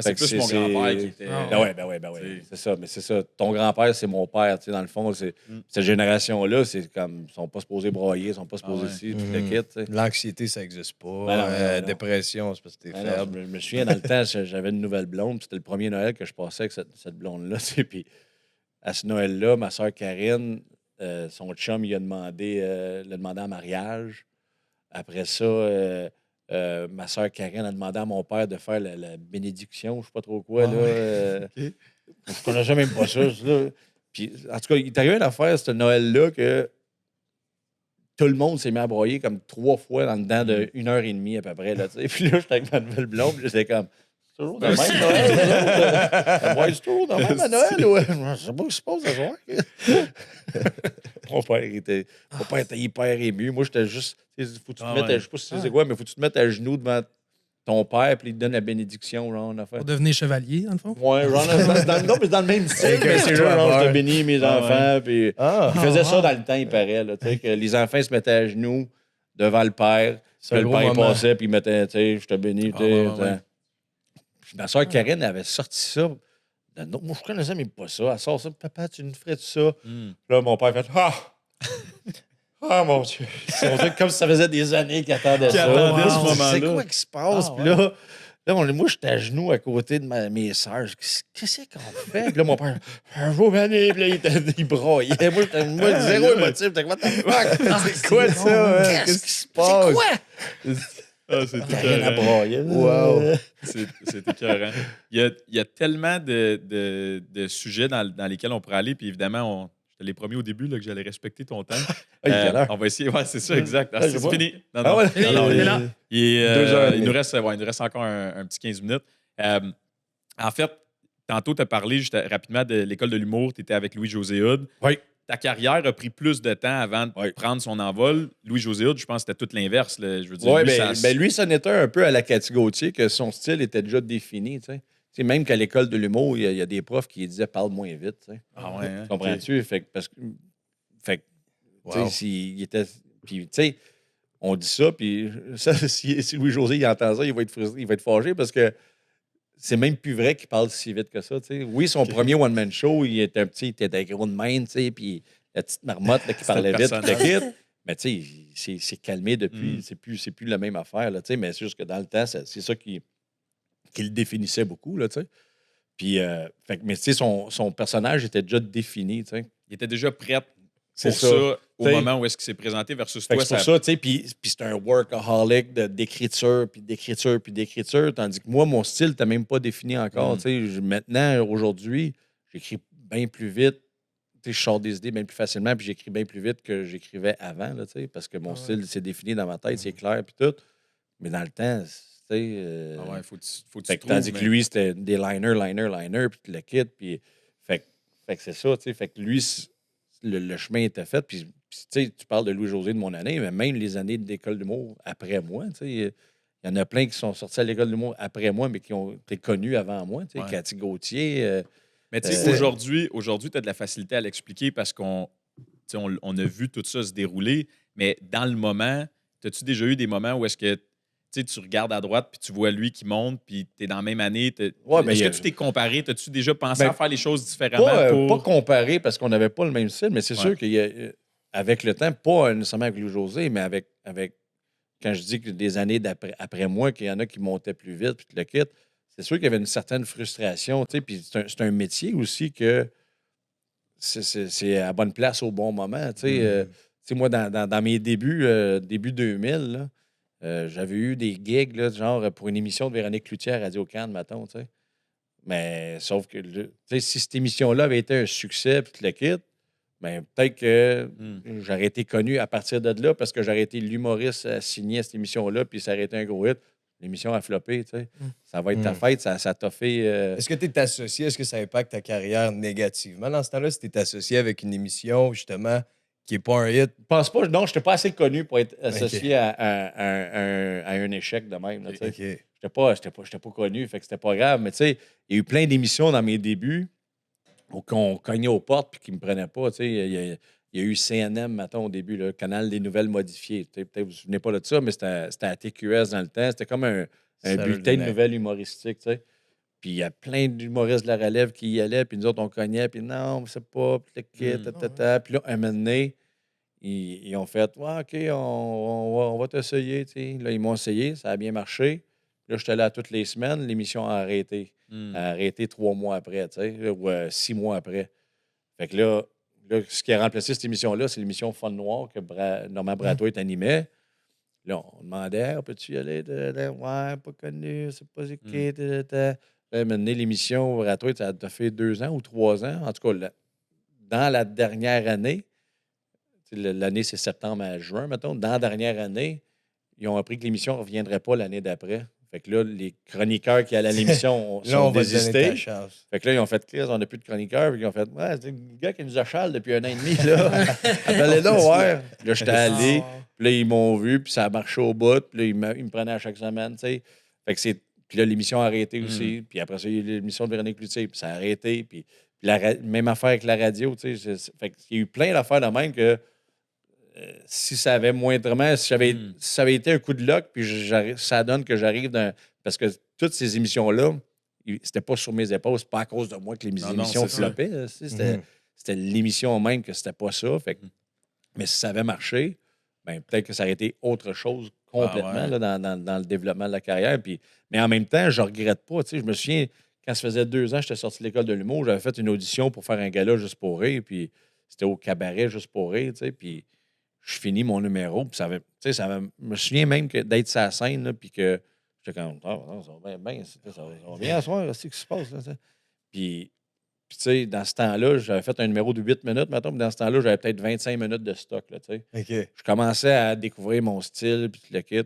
A: c'est plus mon grand-père qui était.
C: Ben ouais. C'est ça, mais c'est ça. Ton grand-père, c'est mon père, tu sais, dans le fond, cette génération-là, c'est comme, ils sont pas supposés broyer, ils sont pas supposés ici, tout le kit, tu sais.
B: L'anxiété, ça n'existe pas.
C: Ben non.
B: Dépression, c'est parce que t'es faible.
C: Je me souviens, dans le temps, j'avais une nouvelle blonde, puis c'était le premier Noël que je passais avec cette blonde-là, tu sais, puis à ce Noël-là, ma soeur Karine, son chum, il a demandé, l'a demandé en mariage. Après ça, ma soeur Karine a demandé à mon père de faire la bénédiction, je ne sais pas trop quoi. Là, Je ne connaissais même pas ça. Là. Puis, en tout cas, il est arrivé une affaire, ce Noël-là, que tout le monde s'est mis à broyer comme 3 fois dans le dedans de 1h30 à peu près. Là, puis là, j'étais avec ma nouvelle blonde, puis j'étais comme... C'est toujours de même Noël. Ça broye toujours de même à Noël. Ouais. Je sais pas ce qui se passe à soir. Mon père était hyper ému. Moi, j'étais juste... Faut que tu te mettes je sais pas si c'est quoi, mais faut que tu te mettes à genoux devant ton père, puis il te donne la bénédiction, genre, en affaire.
D: Pour devenir chevalier, dans le fond?
C: Ouais, genre, dans le même style, mais c'est genre, je te bénis mes enfants, puis il faisait ça dans le temps, il paraît, là, tu sais, que les enfants se mettaient à genoux devant le père, puis le père, il passait, puis il mettait, tu sais, je te bénis, tu sais. Ma soeur Karine avait sorti ça. Moi, je connaissais même pas ça. Elle sort ça. Papa, tu nous ferais tout ça? Là, mon père fait Ah, mon Dieu. On dirait comme si ça faisait des années qu'il attendait ça.
A: Ce moment-là.
C: C'est quoi qui se passe? Puis là, moi, j'étais à genoux à côté de mes sœurs. Qu'est-ce qu'on fait? Puis là, mon père, je vais venir. Puis là, il broyait. Moi, zéro émotif. J'étais comme, what the fuck?
B: C'est quoi ça?
C: Qu'est-ce qui se passe? C'est quoi?
A: C'est
C: Rien à broyer.
B: Wow.
A: C'est écœurant. Il y a tellement de sujets dans lesquels on pourrait aller, puis évidemment, je te l'ai promis au début là, que j'allais respecter ton temps.
C: On
A: va essayer. Ouais, c'est ça, exact. C'est fini. Non, il nous reste encore un petit 15 minutes. En fait, tantôt, tu as parlé juste rapidement de l'école de l'humour. Tu étais avec Louis-José Hood.
C: Oui.
A: Ta carrière a pris plus de temps avant de prendre son envol. Louis-José Hood, je pense que c'était tout l'inverse. Je veux dire,
C: lui, ça n'était un peu à la Cathy Gauthier que son style était déjà défini. Tu sais, même qu'à l'école de l'humour, il y a des profs qui disaient « parle moins vite ».
A: Ah ouais, hein?
C: Comprends-tu? Fait que il était... Puis, tu sais, on dit ça, puis ça, si Louis-José il entend ça, il va être frustré, il va être fâché parce que c'est même plus vrai qu'il parle si vite que ça. T'sais. Oui, son premier one-man show, il était un petit, il était gros de main, puis la petite marmotte là, qui parlait vite, mais tu sais, c'est calmé depuis. C'est plus la même affaire, là, mais c'est juste que dans le temps, c'est ça qui le définissait beaucoup. Là, puis, mais tu sais, son personnage était déjà défini. T'sais.
A: Il était déjà prêt pour ça au moment où est-ce qu'il s'est présenté versus toi.
C: C'est pour ça, tu sais, puis c'est un workaholic d'écriture, puis d'écriture, tandis que moi, mon style n'était même pas défini encore. Maintenant, aujourd'hui, j'écris bien plus vite. Je sors des idées bien plus facilement, puis j'écris bien plus vite que j'écrivais avant, là, parce que mon style s'est défini dans ma tête, c'est clair, puis tout. Mais dans le temps, tu sais...
A: faut que tu trouves,
C: tandis que lui, c'était des liners, puis tu le quittes, puis... Fait que c'est ça, tu sais. Fait que lui... Le chemin était fait. Puis tu parles de Louis-José de mon année, mais même les années d'école d'humour après moi, il y en a plein qui sont sortis à l'école d'humour après moi, mais qui ont été connus avant moi. Cathy Gauthier.
A: Mais tu sais, aujourd'hui, tu as de la facilité à l'expliquer parce qu'on a vu tout ça se dérouler, mais dans le moment, T'as-tu déjà eu des moments où est-ce que tu regardes à droite puis tu vois lui qui monte puis t'es dans la même année?
C: Ouais, ben,
A: Est-ce
C: il y a-
A: que tu t'es comparé? T'as-tu déjà pensé
C: Ben,
A: à faire les choses différemment
C: pas comparé parce qu'on n'avait pas le même style, mais c'est
A: Ouais.
C: sûr qu'il y a, avec le temps, pas nécessairement avec Louis-José, mais avec quand je dis que des années après moi, qu'il y en a qui montaient plus vite puis tu le quittes, c'est sûr qu'il y avait une certaine frustration. Puis c'est un métier aussi que c'est à bonne place au bon moment. Moi, dans mes débuts, début 2000, là, j'avais eu des gigs, là, genre pour une émission de Véronique Cloutier à Radio-Can, mettons, tu sais. Mais sauf que, si cette émission-là avait été un succès, puis tu le quittes, ben, peut-être que j'aurais été connu à partir de là parce que j'aurais été l'humoriste à signer à cette émission-là, puis ça aurait été un gros hit. L'émission a floppé, tu sais. Ça va être ta fête, ça t'a fait.
B: Est-ce que tu es associé? Est-ce que ça impacte ta carrière négativement dans ce temps-là? Si tu es associé avec une émission, justement, qui n'est pas un hit?
C: Je pense pas. Non, je n'étais pas assez connu pour être associé à un échec de même. Là, tu sais.
B: OK.
C: J'étais pas connu, fait que c'était pas grave. Mais tu sais, il y a eu plein d'émissions dans mes débuts où on cognait aux portes et qui ne me prenaient pas. Tu sais, il y a eu CNM, mettons, au début, le canal des nouvelles modifiées. Peut-être que vous ne vous souvenez pas de ça, mais c'était à TQS dans le temps. C'était comme un bulletin de nouvelles humoristiques. Tu sais. Puis il y a plein d'humoristes de la relève qui y allaient, puis nous autres, on cognait, puis non, c'est pas, puis le kit, Puis là, un moment donné, ils ont fait ouais, OK, on va t'essayer. Tu sais. Là, ils m'ont essayé, ça a bien marché. Là, j'étais là toutes les semaines, l'émission a arrêté. Elle a arrêté 3 mois après, tu sais, ou 6 mois après. Fait que là, ce qui a remplacé cette émission-là, c'est l'émission Fun Noir que Normand Bratoit animait. Là, on demandait peux-tu y aller? Ouais, pas connu, c'est pas qui. Là, maintenant, l'émission Bratoit, ça a fait 2 ans ou 3 ans. En tout cas, dans la dernière année, l'année, c'est septembre à juin, mettons. Dans la dernière année, ils ont appris que l'émission ne reviendrait pas l'année d'après. Fait que là, les chroniqueurs qui allaient à l'émission
B: Là, on
C: sont
B: va te donner ta
C: désistés.
B: chance.
C: Fait que là, ils ont fait Chris, on n'a plus de chroniqueurs. Puis ils ont fait ouais, c'est le gars qui nous achale depuis 1 an et demi. Là. Appelez-le, ouais. Puis là, j'étais allé. Puis là, ils m'ont vu. Puis ça a marché au bout. Puis là, ils me prenaient à chaque semaine. T'sais. Fait que c'est. Puis là, l'émission a arrêté aussi. Puis après ça, il y a eu l'émission de Véronique Cloutier. Puis ça a arrêté. Puis même affaire avec la radio. Fait qu'il y a eu plein d'affaires de même que. Si ça avait moindrement, si ça avait été un coup de luck, puis ça donne que j'arrive dans. Parce que toutes ces émissions-là, c'était pas sur mes épaules, c'est pas à cause de moi que les émissions floppaient. C'était l'émission même que c'était pas ça. Fait mais si ça avait marché, ben, peut-être que ça aurait été autre chose complètement là, dans le développement de la carrière. Mais en même temps, je regrette pas. Je me souviens, quand ça faisait 2 ans, j'étais sorti de l'école de l'humour, j'avais fait une audition pour faire un gala juste pour rire, puis c'était au cabaret juste pour rire, puis je finis mon numéro, puis je me souviens même d'être sur la scène, là, puis que j'étais comme, ça va bien, ça va bien à soir, c'est ce qui se passe. Là, puis tu sais, dans ce temps-là, j'avais fait un numéro de 8 minutes, mettons, puis dans ce temps-là, j'avais peut-être 25 minutes de stock, là, tu sais.
B: OK.
C: Je commençais à découvrir mon style, puis tout le kit.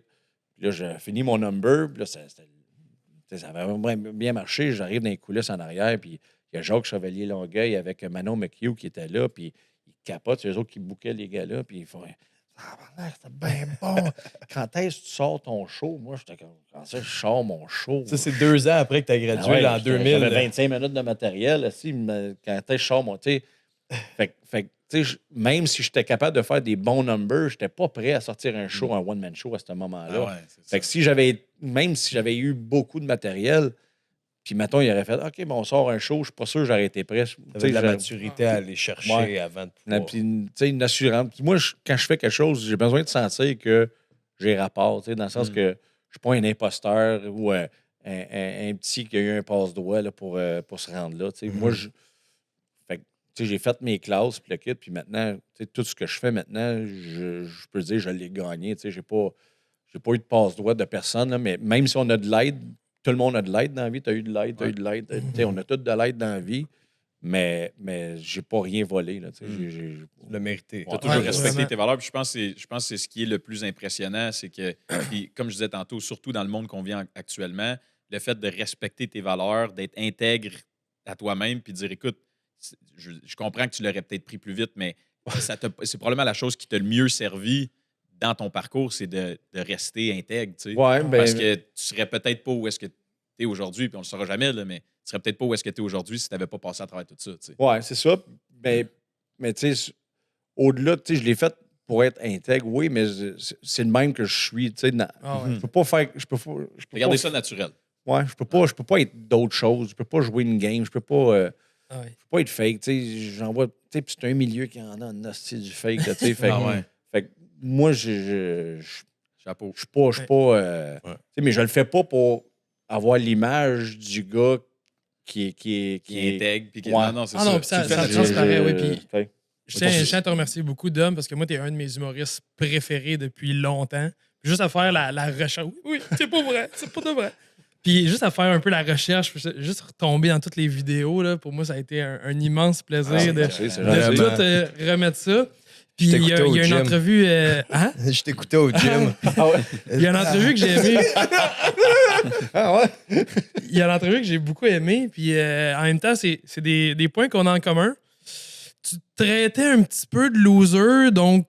C: Puis là, j'ai fini mon number, puis là, ça avait vraiment bien marché. J'arrive dans les coulisses en arrière, puis il y a Jacques Chevalier-Longueuil avec Manon McHugh qui était là, puis ils capotent, c'est eux autres qui bouquaient les gars-là, puis ils font c'était bien bon. Quand est-ce que tu sors ton show? Moi, j'étais comme, quand ça, je sors mon show?
B: Ça, c'est 2 ans après que tu as gradué, en 2000.
C: J'avais 25 minutes de matériel. Quand est-ce que je sors mon. Fait que, même si j'étais capable de faire des bons numbers, j'étais pas prêt à sortir un show, un one-man show à ce moment-là. Fait que même si j'avais eu beaucoup de matériel, puis mettons, il aurait fait OK, bon, on sort un show, je suis pas sûr que j'aurais été prêt.
B: Tu avais de la maturité à aller chercher avant de pouvoir.
C: Puis, une assurance. Moi, quand je fais quelque chose, j'ai besoin de sentir que j'ai rapport, dans le sens que je suis pas un imposteur ou un petit qui a eu un passe-doigt là, pour se rendre là. Moi, j'ai fait mes classes, puis le kit, puis maintenant, tout ce que je fais maintenant, je peux dire je l'ai gagné. J'ai pas eu de passe-doigt de personne, là, mais même si on a de l'aide, tout le monde a de l'aide dans la vie. Tu as eu de l'aide, tu as eu de l'aide. On a tous de l'aide dans la vie, mais j'ai pas rien volé. Là,
B: Tu l'as mérité.
A: Tu as toujours respecté tes valeurs. Puis je pense que c'est ce qui est le plus impressionnant. C'est que, puis, comme je disais tantôt, surtout dans le monde qu'on vit actuellement, le fait de respecter tes valeurs, d'être intègre à toi-même, puis de dire écoute, je comprends que tu l'aurais peut-être pris plus vite, mais c'est probablement la chose qui t'a le mieux servi dans ton parcours, c'est de rester intègre. Tu sais. Parce que tu serais peut-être pas où est-ce que tu es aujourd'hui, puis on le saura jamais, là, mais tu serais peut-être pas où est-ce que tu es aujourd'hui si tu n'avais pas passé à travers tout ça. Tu sais.
C: Ouais, c'est ça. Mais tu sais, au-delà, tu sais, je l'ai fait pour être intègre, oui, mais c'est le même que je suis. Tu sais,
D: Ah ouais.
C: je peux pas faire. Je peux
A: Regardez
C: pas,
A: ça naturel.
C: Ouais, je peux pas être d'autres choses. Je peux pas jouer une game. Je peux pas.
D: Ah ouais.
C: Je peux pas être fake. Tu sais, j'en vois. Tu sais, puis c'est un milieu qui en a un hostie du fake. Là, tu sais, fait,
A: Ah ouais.
C: fait que moi, je
A: Chapeau.
C: je suis pas. Tu sais, mais je le fais pas pour avoir l'image du gars qui
A: Qui intègre. Puis qui...
C: Ouais.
A: Non, c'est
D: Ah
A: ça.
D: non, puis ça-
A: Tu le fais
D: ça
A: naturel.
D: transparaît, oui, puis-
C: Fait-
D: Je tiens à te remercier beaucoup, Dom, parce que moi, tu es un de mes humoristes préférés depuis longtemps. Juste à faire la recherche. Oui, c'est pas vrai, c'est pas de vrai. Puis juste à faire un peu la recherche, juste retomber dans toutes les vidéos, là, pour moi, ça a été un immense plaisir
C: Ah,
D: de,
C: merci, c'est
D: de
C: gentil.
D: tout remettre ça. Puis
B: Je
D: il y a,
B: t'écoutais au
D: il y a une
B: gym.
D: entrevue. Hein?
B: Je t'écoutais au gym.
C: Ah ouais?
D: Il y a une entrevue que j'ai aimée.
C: Ah ouais?
D: Il y a une entrevue que j'ai beaucoup aimée. Puis en même temps, c'est des points qu'on a en commun. Tu te traitais un petit peu de loser, donc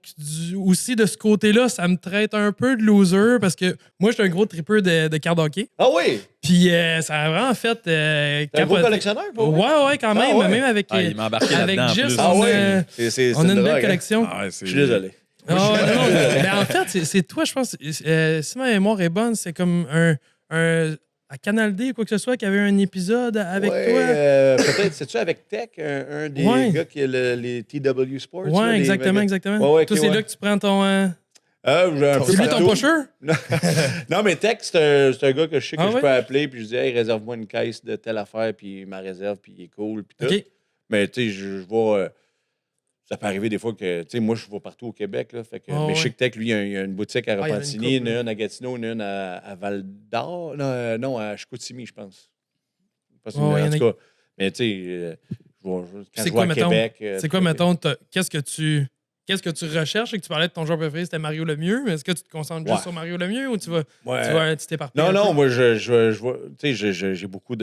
D: aussi de ce côté-là, ça me traite un peu de loser parce que moi, je suis un gros tripeur de cartes hockey.
C: Ah oui?
D: Puis ça a vraiment fait.
C: T'es un gros
D: capoter.
C: collectionneur, pas
D: Ouais, quand même.
C: Ah ouais?
D: Même avec,
A: Ah, il m'a embarqué
D: avec
A: là-dedans en
D: Jess,
A: plus.
C: Ah
D: on,
C: ouais? C'est
D: on a une belle
C: drogue, hein?
D: collection.
A: Ah ouais,
C: Je suis désolé.
D: Ah ouais, non, ben, en fait, c'est toi, je pense. Si ma mémoire est bonne, c'est comme un à Canal D ou quoi que ce soit qui avait un épisode avec
C: Ouais,
D: toi.
C: peut-être, c'est-tu avec Tech, un des
D: Ouais.
C: gars qui a les TW Sports? là,
D: Ouais,
C: les-
D: exactement.
C: Ouais, ouais,
D: Toi,
C: ok,
D: c'est
C: ouais.
D: là que tu prends ton.
C: J'ai un peu
D: C'est lui ton
C: partout.
D: pusher?
C: Non, mais Tech, c'est un gars que je sais que
D: Ah
C: je
D: ouais?
C: peux appeler, puis je dis, hey, réserve-moi une caisse de telle affaire, puis il m'a réserve, puis il est cool, puis tout.
D: OK.
C: Mais tu sais, je vois. Ça peut arriver des fois que, tu sais, moi, je vais partout au Québec, là. Fait que,
D: Ah
C: mais je sais
D: ouais.
C: que Tech, lui, il y a une boutique à
D: Ah, il y en a une
C: Repentigny,
D: couple,
C: une à Gatineau, une à Val-d'Or. Non, à Chicoutimi, je pense. Pas si-
D: Ouais, il y
C: en
D: en a-
C: tout cas. Mais tu sais, quand
D: C'est
C: je
D: quoi,
C: vais à
D: mettons?
C: Québec.
D: C'est quoi, mettons, qu'est-ce que tu recherches et que tu parlais de ton joueur préféré, c'était Mario Lemieux, mais est-ce que tu te concentres juste
C: Ouais.
D: sur Mario Lemieux ou tu
C: Ouais.
D: t'éparpilles?
C: Non,
D: un
C: non,
D: peu?
C: moi, je vois, tu sais, j'ai beaucoup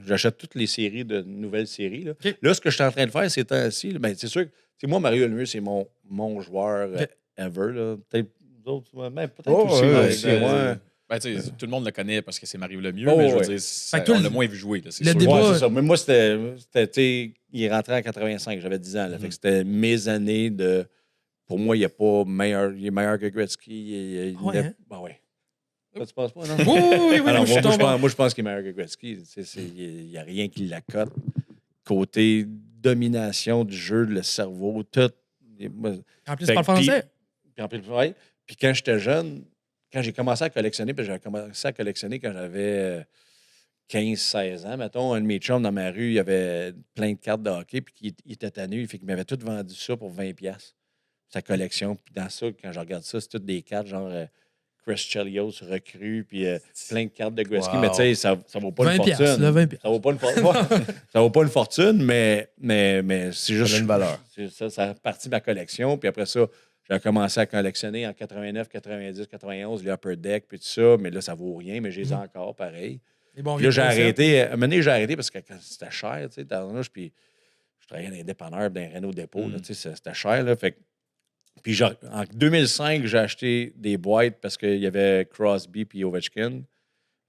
C: j'achète toutes les séries de nouvelles séries. Là,
D: OK.
C: Là, ce que je suis en train de faire ces temps-ci, là, ben, c'est sûr que, tu sais, moi, Mario Lemieux, c'est mon joueur
D: OK.
C: ever. Là. Peut-être vous autres, mais peut-être
B: Oh,
C: aussi.
B: ouais,
C: là,
B: ouais,
C: avec moi.
A: Ben, tu sais, tout le monde le connaît parce que c'est Mario Lemieux,
C: Oh,
A: mais je veux
C: ouais.
A: dire,
D: Fait que toi,
A: on l'a moins vu jouer. Là, c'est
D: le
A: sûr.
D: débat-
C: Ouais, c'est ça. Mais moi, c'était tu sais, il est rentré en 85, j'avais 10 ans. Là, fait que c'était mes années de. Pour moi, il est pas meilleur. Il est meilleur que Gretzky.
D: Ouais, hein?
C: Ben ouais. Toi, tu penses pas, non?
D: Oui,
C: Alors,
D: je suis tombé.
C: moi, je pense qu'il est meilleur que Gretzky. Il n'y a rien qui l'accote. Côté domination du jeu, le cerveau, tout. Moi,
D: En plus,
C: Fait
D: tu parles
C: que,
D: français.
C: puis en plus, ouais. Puis quand j'étais jeune, quand j'ai commencé à collectionner, puis j'avais commencé à collectionner quand j'avais 15-16 ans, mettons, un de mes chums dans ma rue, il avait plein de cartes de hockey, puis il était tanné, fait qu'il m'avait tout vendu ça pour 20$. Sa collection. Puis dans ça, quand je regarde ça, c'est toutes des cartes genre Chris Chelios recrue, puis plein de cartes de Gretzky.
B: Wow.
C: Mais tu sais, ça vaut pas
D: 20$,
C: une fortune.
D: là, 20$.
C: Ça vaut pas une fortune. Ça vaut pas une fortune, mais c'est juste.
B: Ça a une valeur.
C: Ça a parti de ma collection. Puis après ça, j'ai commencé à collectionner en 89, 90, 91, les Upper Deck, puis tout ça. Mais là, ça vaut rien, mais je les ai encore pareil.
D: Les bons
C: Puis là,
D: vieux
C: j'ai
D: concepts.
C: arrêté. À un moment donné, j'ai arrêté parce que quand c'était cher, tu sais, puis je travaillais dans les dépanneurs, dans les Renault Dépôt, là, tu sais, c'était cher, là. Fait que puis en 2005, j'ai acheté des boîtes parce qu'il y avait Crosby puis Ovechkin.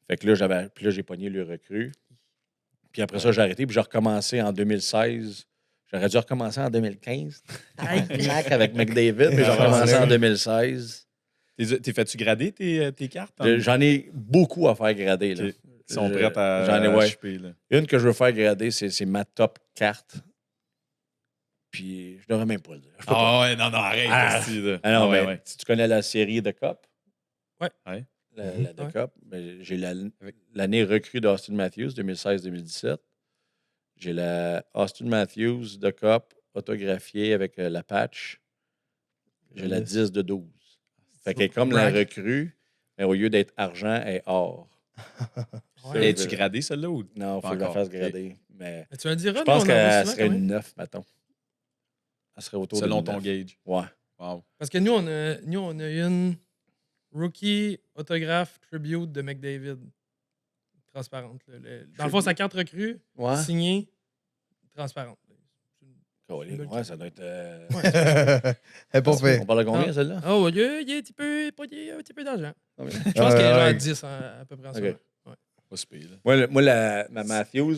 C: Fait que là, j'ai pogné le recrue. Puis après ça, j'ai arrêté. Puis j'ai recommencé en 2016. J'aurais dû recommencer en 2015. Avec McDavid. Puis j'ai recommencé en 2016.
A: T'es fait-tu grader tes cartes?
C: J'en ai beaucoup à faire grader. Là.
A: Ok. Ils sont prêts à
C: J'en ai, ouais.
A: choper, là.
C: Une que je veux faire grader, c'est ma top carte. Puis je devrais même pas le dire. Je peux pas.
A: Ah ouais, non, arrête.
C: Ah.
A: esti, là.
C: Ah non,
A: Ah ouais,
C: mais
A: ouais.
C: si tu connais la série The Cup.
D: Ouais.
A: Ouais.
C: La The
D: Ouais.
C: Cup. Ben, j'ai l'année recrue d'Austin Matthews, 2016-2017. J'ai la Austin Matthews The Cup autographiée avec la patch. J'ai la 10 de 12. Fait qu'elle est comme la
D: Brag.
C: recrue, mais au lieu d'être argent, elle est or.
D: Ouais.
A: L'as-tu gradé, celle-là? Ou...
C: Non, il faut
A: Pas
C: que je la
A: encore,
C: fasse
A: ok.
C: grader. Mais
D: Mais tu me le diras,
C: je pense
D: nous, on en a
C: qu'elle
D: souvent,
C: serait
D: quand même.
C: une 9, mettons. Elle serait autour
A: Selon
C: de
A: ton gauge.
C: Ouais.
A: Wow.
D: Parce que nous, on a une rookie autographe tribute de McDavid. Transparente. Là. Dans le fond, sa carte recrue,
C: Ouais.
D: signée, transparente.
C: Colin, ouais, ça doit être.
B: Elle est pas fait.
C: On parle de combien,
D: Ah.
C: celle-là?
D: Oh, il y a un petit peu d'argent.
C: Ah, mais-
D: Je pense qu'il y a genre
B: ouais.
D: 10 à peu près en ce
C: Ok.
D: moment.
A: Pas si pire, là.
C: Moi, ma Matthews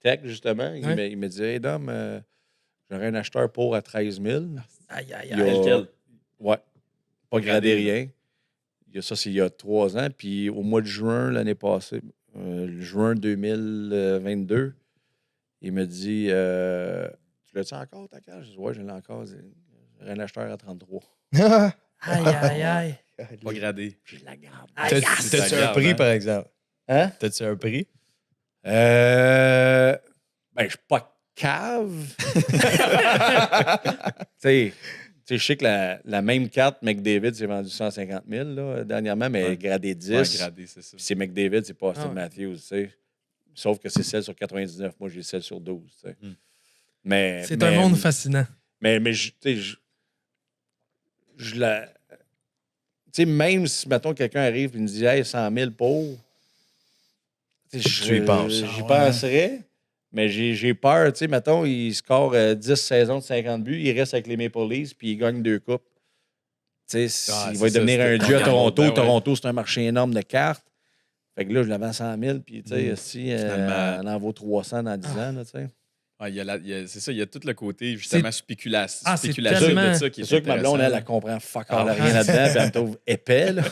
C: Tech, justement,
D: Ouais.
C: il me disait, hey, Dom, j'aurais un acheteur pour à 13 000.
D: Aïe, aïe,
C: Il y a-
D: aïe.
A: Lequel?
C: Ouais. Pas gradé rien. Ça, c'est il y a 3 ans. Puis au mois de juin, l'année passée, juin 2022, il me dit Tu l'as-tu encore, ta cage? Je dis ouais, je l'ai encore. J'ai un acheteur à 33.
D: Aïe, aïe, aïe.
A: Pas gradé.
C: Je la garde.
B: T'as-tu un
A: garde,
B: prix,
A: hein?
B: par exemple?
C: Hein?
B: T'as-tu un prix?
C: Ben, je suis pas cave. Tu sais, je sais que la même carte McDavid s'est vendue 150 000 là, dernièrement, mais
A: Ouais.
C: gradée 10.
A: Ouais, gradé, c'est ça.
C: Puis c'est McDavid, c'est pas Austin
D: Ah ouais.
C: Matthews, tu sais. Sauf que c'est celle sur 99. Moi, j'ai celle sur 12, tu sais.
A: Hmm.
D: C'est un monde fascinant.
C: Mais tu sais, je la... Tu sais, même si, mettons, quelqu'un arrive et me dit « Hey, 100 000 pour... » Tu sais,
B: Tu y penses.
C: J'y penserais, mais j'ai peur. Tu sais, mettons, il score 10 saisons de 50 buts, il reste avec les Maple Leafs, puis il gagne 2 coupes. Tu sais, il va
A: c'est ça,
C: devenir un
A: c'était
C: dieu à
A: ton
C: Toronto.
A: ben ouais.
C: Toronto, c'est un marché énorme de cartes. Fait que là, je l'avais à 100 000, puis tu sais, si
A: Finalement.
C: on en vaut 300 dans 10 ans, là, tu sais.
A: Ouais, c'est ça, il y a tout le côté, justement, spéculatif
D: Ah, c'est
A: spéculatif
D: tellement-
A: de ça qui est
C: C'est sûr que ma blonde,
A: intéressant.
C: elle comprend fuck all
A: Ah,
C: rien là-dedans, puis elle me trouve épais, là. Tu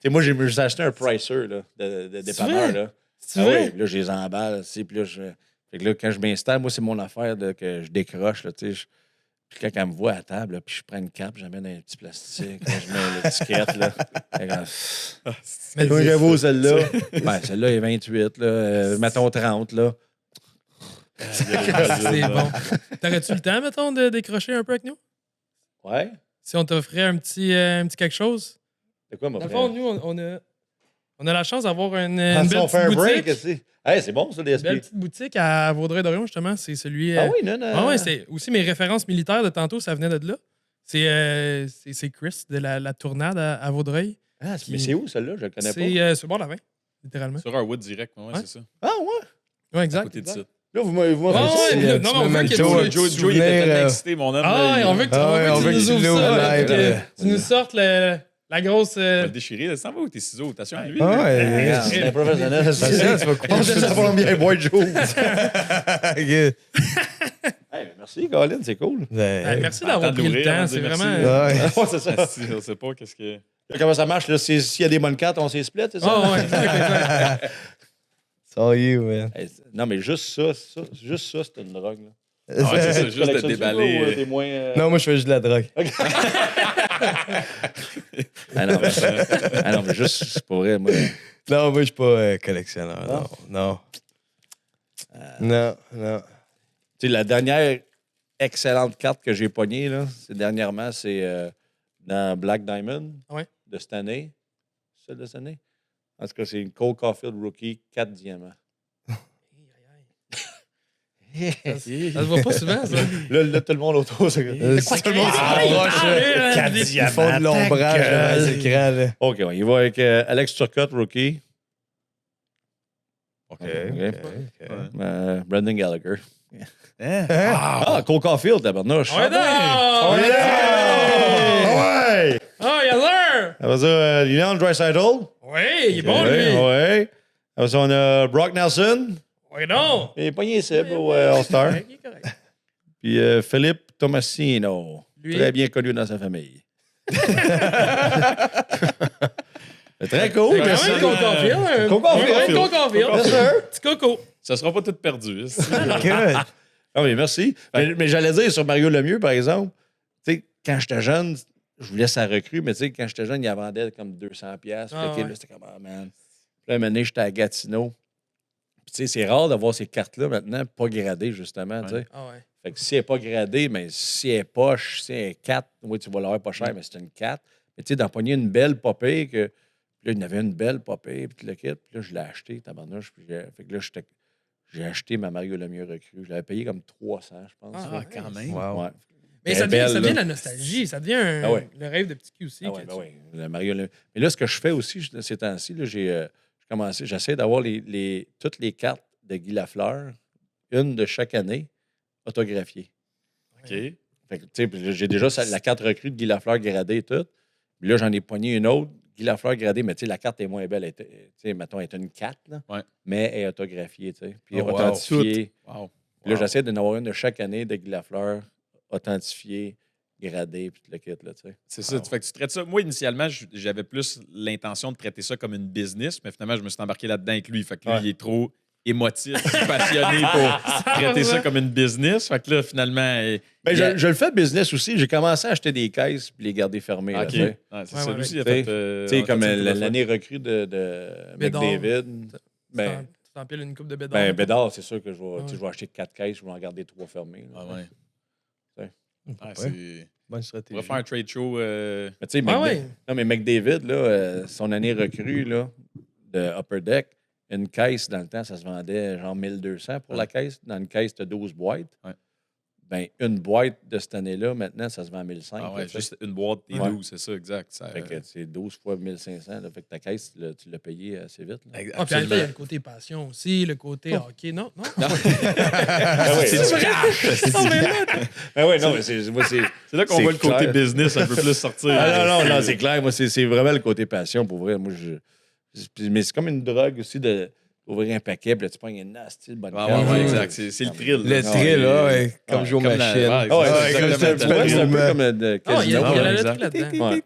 C: sais, moi, j'ai acheté un Pricer, là, de dépanneur,
D: vrai?
C: là.
D: C'est
C: Ah
D: vrai?
C: oui, puis là, je les emballe, tu sais, puis là, fait que là, quand je m'installe, moi, c'est mon affaire que je décroche, là, tu sais. Puis quand elle me voit à table, là, puis je prends une cape, j'amène un petit plastique, là, je mets l'étiquette, là. Fait que,
D: Mais
C: moi,
D: c'est-
C: j'avoue, celle-là. Ben, celle-là est 28, là. Mettons 30, là.
D: C'est bon. T'aurais-tu le temps, mettons, de décrocher un peu avec nous?
C: Ouais.
D: Si on t'offrait un petit quelque chose?
C: C'est quoi, mon
D: Dans le
C: frère?
D: fond, nous, on a la chance d'avoir une
C: Ah,
D: belle
C: si on
D: petite
C: fait un
D: boutique.
C: break, aussi. Hey, c'est bon, ça,
D: Une belle
C: l'esprit.
D: petite boutique à Vaudreuil-Dorion, justement. C'est celui...
C: Ah oui, non, non.
D: Ah ouais, c'est aussi mes références militaires de tantôt, ça venait de là. C'est Chris de la tournade à Vaudreuil.
C: Ah, mais c'est où, celle-là? Je la connais pas.
D: C'est sur le bord de la 20, littéralement.
A: Sur un wood direct, ouais,
D: Ouais.
A: c'est ça.
C: Ah, ouais.
D: Ouais,
A: À
D: exact.
A: côté de ça.
C: Là, vous m'avez
D: Ouais, ouais,
B: Si,
D: puis là,
B: un
D: non,
B: petit
D: mais on veut que
B: memento,
D: tu...
A: Joe, il était
B: souvenir,
A: tellement excité, mon homme.
D: Ah
A: là,
D: ouais,
A: il-
D: on veut que tu,
B: Ah ouais,
D: on veut que tu nous ouvres ça.
B: l'ouvres
D: là,
B: live,
D: que tu nous sortes la grosse...
A: Il va le déchirer. Ça va où tes ciseaux? Attention à lui.
B: Ah
A: là.
B: ouais,
C: C'est un professionnel.
B: ça, tu vas couper.
C: Ça va bien boire Joe.
B: Good.
C: Hey, merci, Colin, c'est cool.
D: Merci d'avoir
A: Attends de
D: pris le
A: l'ouvrir,
D: temps.
A: on
D: C'est
A: dit merci.
D: vraiment...
B: Ouais.
C: Ouais, c'est ça.
A: Asti, on sait pas qu'est-ce que.
C: Comment ça marche? Là? S'il y a des bonnes cartes, on s'est split, c'est ça?
D: Ah ouais, exact.
B: It's all you, man.
C: Hey, non, mais juste ça, c'est une drogue. Là.
A: Ah ouais, c'est ça, juste de
C: Collectionnes-tu,
A: déballer.
C: ou, t'es moins,
B: Non, moi, je fais juste de la drogue.
C: Ah non, mais juste, c'est pas vrai, moi.
B: Non, moi, je suis pas collectionneur.
C: Non?
B: Non. Non. Non.
C: Tu sais, la dernière excellente carte que j'ai pognée, là, dernièrement, c'est dans Black Diamond
D: Ouais.
C: de cette année. Celle de cette année? En tout cas, c'est une Cole Caulfield Rookie 4 diamants.
D: Ça se voit pas souvent, ça.
C: Là, tout le monde autour, c'est comme...
B: Tout le monde s'approche. Ils font de l'ombrage devant les écrans. Là.
C: OK, ouais, il va avec Alex Turcotte, Rookie.
A: OK.
C: Brendan Gallagher.
A: Hein?
C: Ah, Cole Caulfield, tabarnouche.
D: Ouais, non!
C: Ouais! Ouais!
D: Ah, il a l'air!
C: Après ça, Leon Draisaitl.
D: Oui, il est bon,
C: Ouais,
D: lui.
C: ouais. Après ça, on a Brock Nelson.
D: Oui, non!
C: Il est pogné Seb au All-Star.
D: Il est correct.
C: Puis Philippe Tomasino.
D: Lui.
C: Très bien connu dans sa famille. C'est très cool.
D: Ah
C: merci.
D: oui, Cole Caulfield.
C: Cole Caulfield.
D: Cole Caulfield.
C: Bien sûr.
D: Petit coco.
A: Ça sera pas tout perdu.
B: Good.
C: Ah oui, merci. Mais j'allais dire sur Mario Lemieux, par exemple, tu sais, quand j'étais jeune, je voulais sa recrue, mais tu sais, quand j'étais jeune, il la vendait comme 200$. Puis
D: Ah,
C: OK,
D: ouais.
C: là, c'était comme, ah, man. Puis là, un moment donné, j'étais à Gatineau. Puis tu sais, c'est rare d'avoir ces cartes-là maintenant, pas gradées, justement, tu sais.
D: Ah ouais.
C: Fait que si elle n'est pas gradée, mais si elle est poche, si elle est 4, oui, tu vas l'avoir pas cher, mais c'est une 4. Mais tu sais, d'empoigner une belle popée, que puis là, il y en avait une belle popée, puis tout le kit. Puis là, je l'ai acheté, tabarnouche. Puis fait que là, j'ai acheté ma Mario Lemieux recrue. Je l'avais payé comme 300, je pense.
D: Ah,
A: Ah, quand même.
B: Wow.
C: Ouais.
D: Mais
C: Elle
D: ça
C: est
D: devient,
C: belle,
D: ça devient
C: là.
D: de la nostalgie. Ça devient
C: Ah ouais.
D: le rêve de petit cul aussi.
C: Ah
D: que
C: oui, ben
D: tu-
C: oui. Le Mario Lemieux. Mais là, ce que je fais aussi ces temps-ci, là, j'essaie d'avoir toutes les cartes de Guy Lafleur, une de chaque année, autographiées.
A: OK.
C: Fait que, tu sais, puis là, j'ai déjà la carte recrue de Guy Lafleur gradée et tout. Puis là, j'en ai pogné une autre, Guy Lafleur gradée, mais tu sais, la carte est moins belle. Tu sais, mettons, elle est une 4, là,
A: Ouais.
C: mais elle est autographiée, tu sais. Puis
B: Oh, wow.
C: authentifiée.
A: Wow.
C: Puis là, j'essaie d'en avoir une de chaque année de Guy Lafleur, authentifiée, gradé, puis tout le kit, là, tu sais.
A: C'est ça. Fait que tu traites ça. Moi, initialement, j'avais plus l'intention de traiter ça comme une business, mais finalement, je me suis embarqué là-dedans avec lui. Fait que lui, il est trop émotif, passionné pour traiter ça comme une business. Fait que là, finalement.
C: Ben, je le fais business aussi. J'ai commencé à acheter des caisses puis les garder fermées. Là,
A: OK.
C: tu sais.
A: Ouais, c'est
D: Ouais,
A: ça.
D: ouais,
A: Lui aussi, il a
C: ouais.
A: fait.
C: Tu sais, comme
A: on a fait ça
C: l'année recrue de
D: Bédard.
C: McDavid.
D: Tu
C: Ben,
D: t'empiles une coupe de bédard.
C: ben Bédard, c'est sûr que je vais,
D: Ouais.
C: tu sais, je vais acheter 4 caisses, je vais en garder 3 fermées. là.
A: Ah ouais.
C: Ouais.
A: Ouais,
B: Ouais.
A: c'est.
B: Bonne
A: On
B: stratégie.
A: va faire un trade show.
C: Mais tu sais,
D: Ah ouais.
C: non, mais McDavid, là, son année recrue là, de Upper Deck, une caisse, dans le temps, ça se vendait genre 1200 pour la caisse. Dans une caisse, tu as 12 boîtes.
A: Ouais.
C: Ben, une boîte de cette année-là, maintenant, ça se vend à 1500.
A: Ah
C: là,
A: ouais,
C: tu sais.
A: juste une boîte des
C: Ouais.
A: 12, c'est ça, exact. Ça,
C: Fait que c'est 12 fois 1500. Là, fait que ta caisse, tu l'as payée assez vite. Là.
D: Ah, puis en même temps, il y a le côté passion aussi, le côté hockey. Non, non.
C: Ah ouais,
A: c'est du cash!
D: Non, mais là,
C: Ah ouais, non, mais c'est, moi, c'est
A: C'est là qu'on
C: C'est
A: voit le côté
C: clair.
A: business un peu plus sortir.
C: Ah non, c'est clair. Moi, c'est vraiment le côté passion, pour vrai. Moi, mais c'est comme une drogue aussi d'ouvrir un paquet, puis là, tu prends une nasty de bonne
A: Ouais,
C: carte.
A: ouais, exact. C'est le thrill.
B: Le
A: là.
B: thrill, là, ouais, comme
C: Ouais,
B: jouer aux
A: comme la-
B: machines.
A: ouais,
C: Ah ouais,
A: Ouais,
C: c'est comme
A: exactement.
C: tu vois, c'est un peu
B: Tellement.
C: comme de
D: Ah, il y a,
C: casino.
D: il y a la
A: exact.
D: lettre là-dedans.
C: Ouais.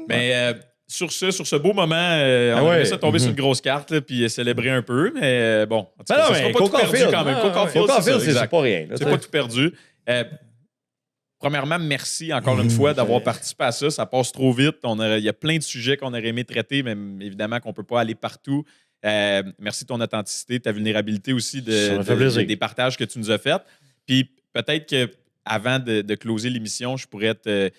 A: Mais sur ce beau moment,
C: Ah
A: on
C: ouais.
A: a ça tomber sur une grosse carte là, puis célébrer un peu. Mais bon, en tout cas,
C: Non,
A: ça
C: mais
A: sera pas tout
C: Coca
A: perdu
C: Field.
A: quand même.
D: Ah,
A: Coca
D: ouais.
A: Field,
C: Coca
A: c'est
C: Field,
A: ça,
C: c'est
A: exact.
C: pas rien. là,
A: C'est
C: tu
A: pas
C: sais.
A: tout perdu. Premièrement, merci encore une fois d'avoir participé à ça. Ça passe trop vite. Il y a plein de sujets qu'on aurait aimé traiter, mais évidemment qu'on ne peut pas aller partout. Merci de ton authenticité, ta vulnérabilité aussi,
C: Ça me fait plaisir.
A: des partages que tu nous as faits. Puis peut-être qu'avant de closer l'émission, je pourrais te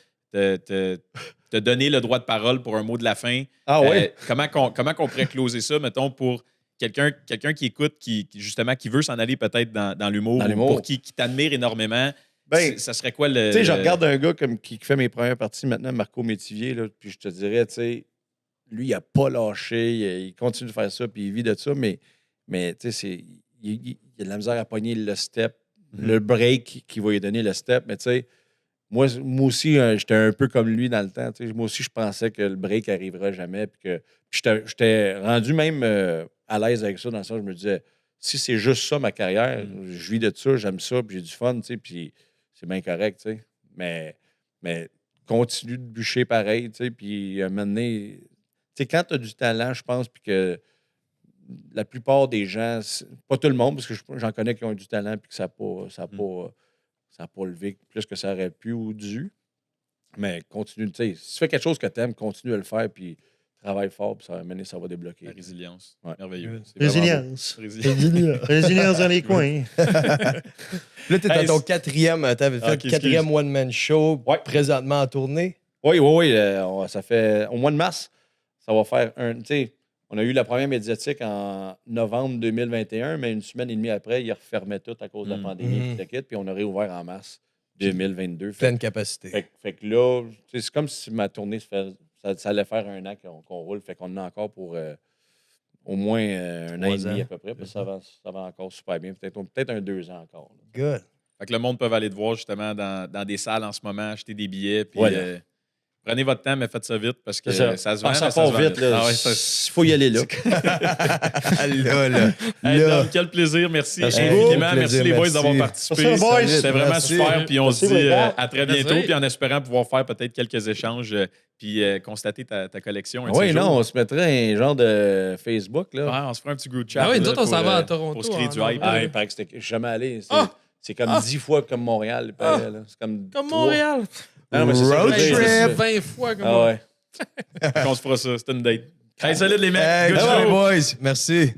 A: donner le droit de parole pour un mot de la fin.
C: Ah ouais?
A: Comment qu'on pourrait closer ça, mettons, pour quelqu'un qui écoute, qui justement qui veut s'en aller peut-être dans l'humour,
C: Dans
A: ou
C: l'humour.
A: pour qui t'admire énormément.
C: Ben,
A: Ça serait quoi le.
C: Tu sais, je regarde un gars comme qui fait mes premières parties maintenant, Marco Métivier, là, puis je te dirais, tu sais, lui, il n'a pas lâché, il continue de faire ça, puis il vit de ça, mais tu sais, il a de la misère à pogner le step, le break qui va lui donner le step, mais tu sais, moi aussi, j'étais un peu comme lui dans le temps, tu sais, moi aussi, je pensais que le break n'arrivera jamais, puis j'étais rendu même à l'aise avec ça, dans le sens où je me disais, si c'est juste ça, ma carrière, je vis de ça, j'aime ça, puis j'ai du fun, tu sais, puis c'est bien correct, tu sais. Mais continue de bûcher pareil, tu sais. Puis à un moment donné, tu sais, quand tu as du talent, je pense, puis que la plupart des gens, pas tout le monde, parce que j'en connais qui ont du talent, puis que ça n'a pas levé plus que ça aurait pu ou dû. Mais continue, tu sais, si tu fais quelque chose que tu aimes, continue à le faire, puis travaille fort, puis ça va amener, ça va débloquer.
A: La résilience.
C: Ouais.
A: Merveilleux. C'est vraiment
E: Résilience.
A: beau. Résilience.
E: Résilience dans les coins.
B: Là, t'es
A: Hey,
B: dans ton quatrième, t'avais fait
A: Ok,
B: le
A: excuse.
B: quatrième one-man show,
C: Ouais.
B: présentement en tournée.
C: Oui, ça fait au mois de mars, ça va faire tu sais, on a eu la première médiatique en novembre 2021, mais une semaine et demie après, ils refermaient tout à cause de la pandémie, puis on a réouvert en mars 2022.
B: Pleine capacité.
C: Fait que là, tu sais, c'est comme si ma tournée ça allait faire un an qu'on roule, fait qu'on en a encore pour au moins un an et
B: 3
C: demi
B: ans.
C: à peu près, parce que ça va encore super bien, peut-être un 2 ans encore. là.
B: Good.
A: Fait que le monde peut aller te voir justement dans des salles en ce moment, acheter des billets. Puis,
C: Voilà.
A: prenez votre temps, mais faites ça vite parce que
C: C'est
A: ça se vend.
C: Ah, ça
A: mais
C: part
A: se vend
C: vite, là.
A: Ah ouais,
C: Il faut y aller là.
B: là.
A: Hey,
B: Là.
A: Dom, quel plaisir. Merci
C: Merci
A: infiniment.
B: beaucoup.
A: Merci
B: Plaisir,
A: les boys
B: merci.
A: d'avoir participé.
C: Merci, boys.
A: C'était vraiment
B: Merci.
A: super. Puis on se
C: Merci,
A: dit
C: les gars.
A: à très bientôt.
D: Merci.
A: Puis en espérant pouvoir faire peut-être quelques échanges puis constater ta collection. un de
C: Oui,
A: ces
C: non,
A: jours.
C: on se mettrait un genre de Facebook, là.
A: Ouais, on se fera un petit group chat.
D: Ah oui, nous
A: là,
D: autres, on
A: pour,
D: s'en va à Toronto,
A: Pour se créer du
D: en
A: hype.
D: avril.
C: Ah, il paraît que je suis jamais allé.
D: Ah!
C: C'est comme 10 fois comme Montréal. il paraît, là. C'est comme
D: Comme
C: 3.
D: Montréal.
C: Ah, non, mais c'est ça que
B: Road
C: je veux dire,
B: trip.
C: c'est ça.
D: 20 fois comme
C: Ah
D: moi.
C: ouais.
A: Fait qu'on se fera ça. C'est une date. Hey, salut les mecs.
B: Hey,
A: Good
B: bye,
A: show.
B: boys. Merci.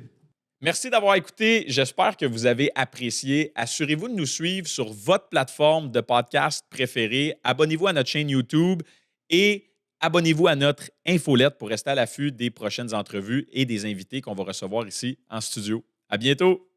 A: Merci d'avoir écouté. J'espère que vous avez apprécié. Assurez-vous de nous suivre sur votre plateforme de podcast préférée. Abonnez-vous à notre chaîne YouTube et abonnez-vous à notre infolette pour rester à l'affût des prochaines entrevues et des invités qu'on va recevoir ici en studio. À bientôt!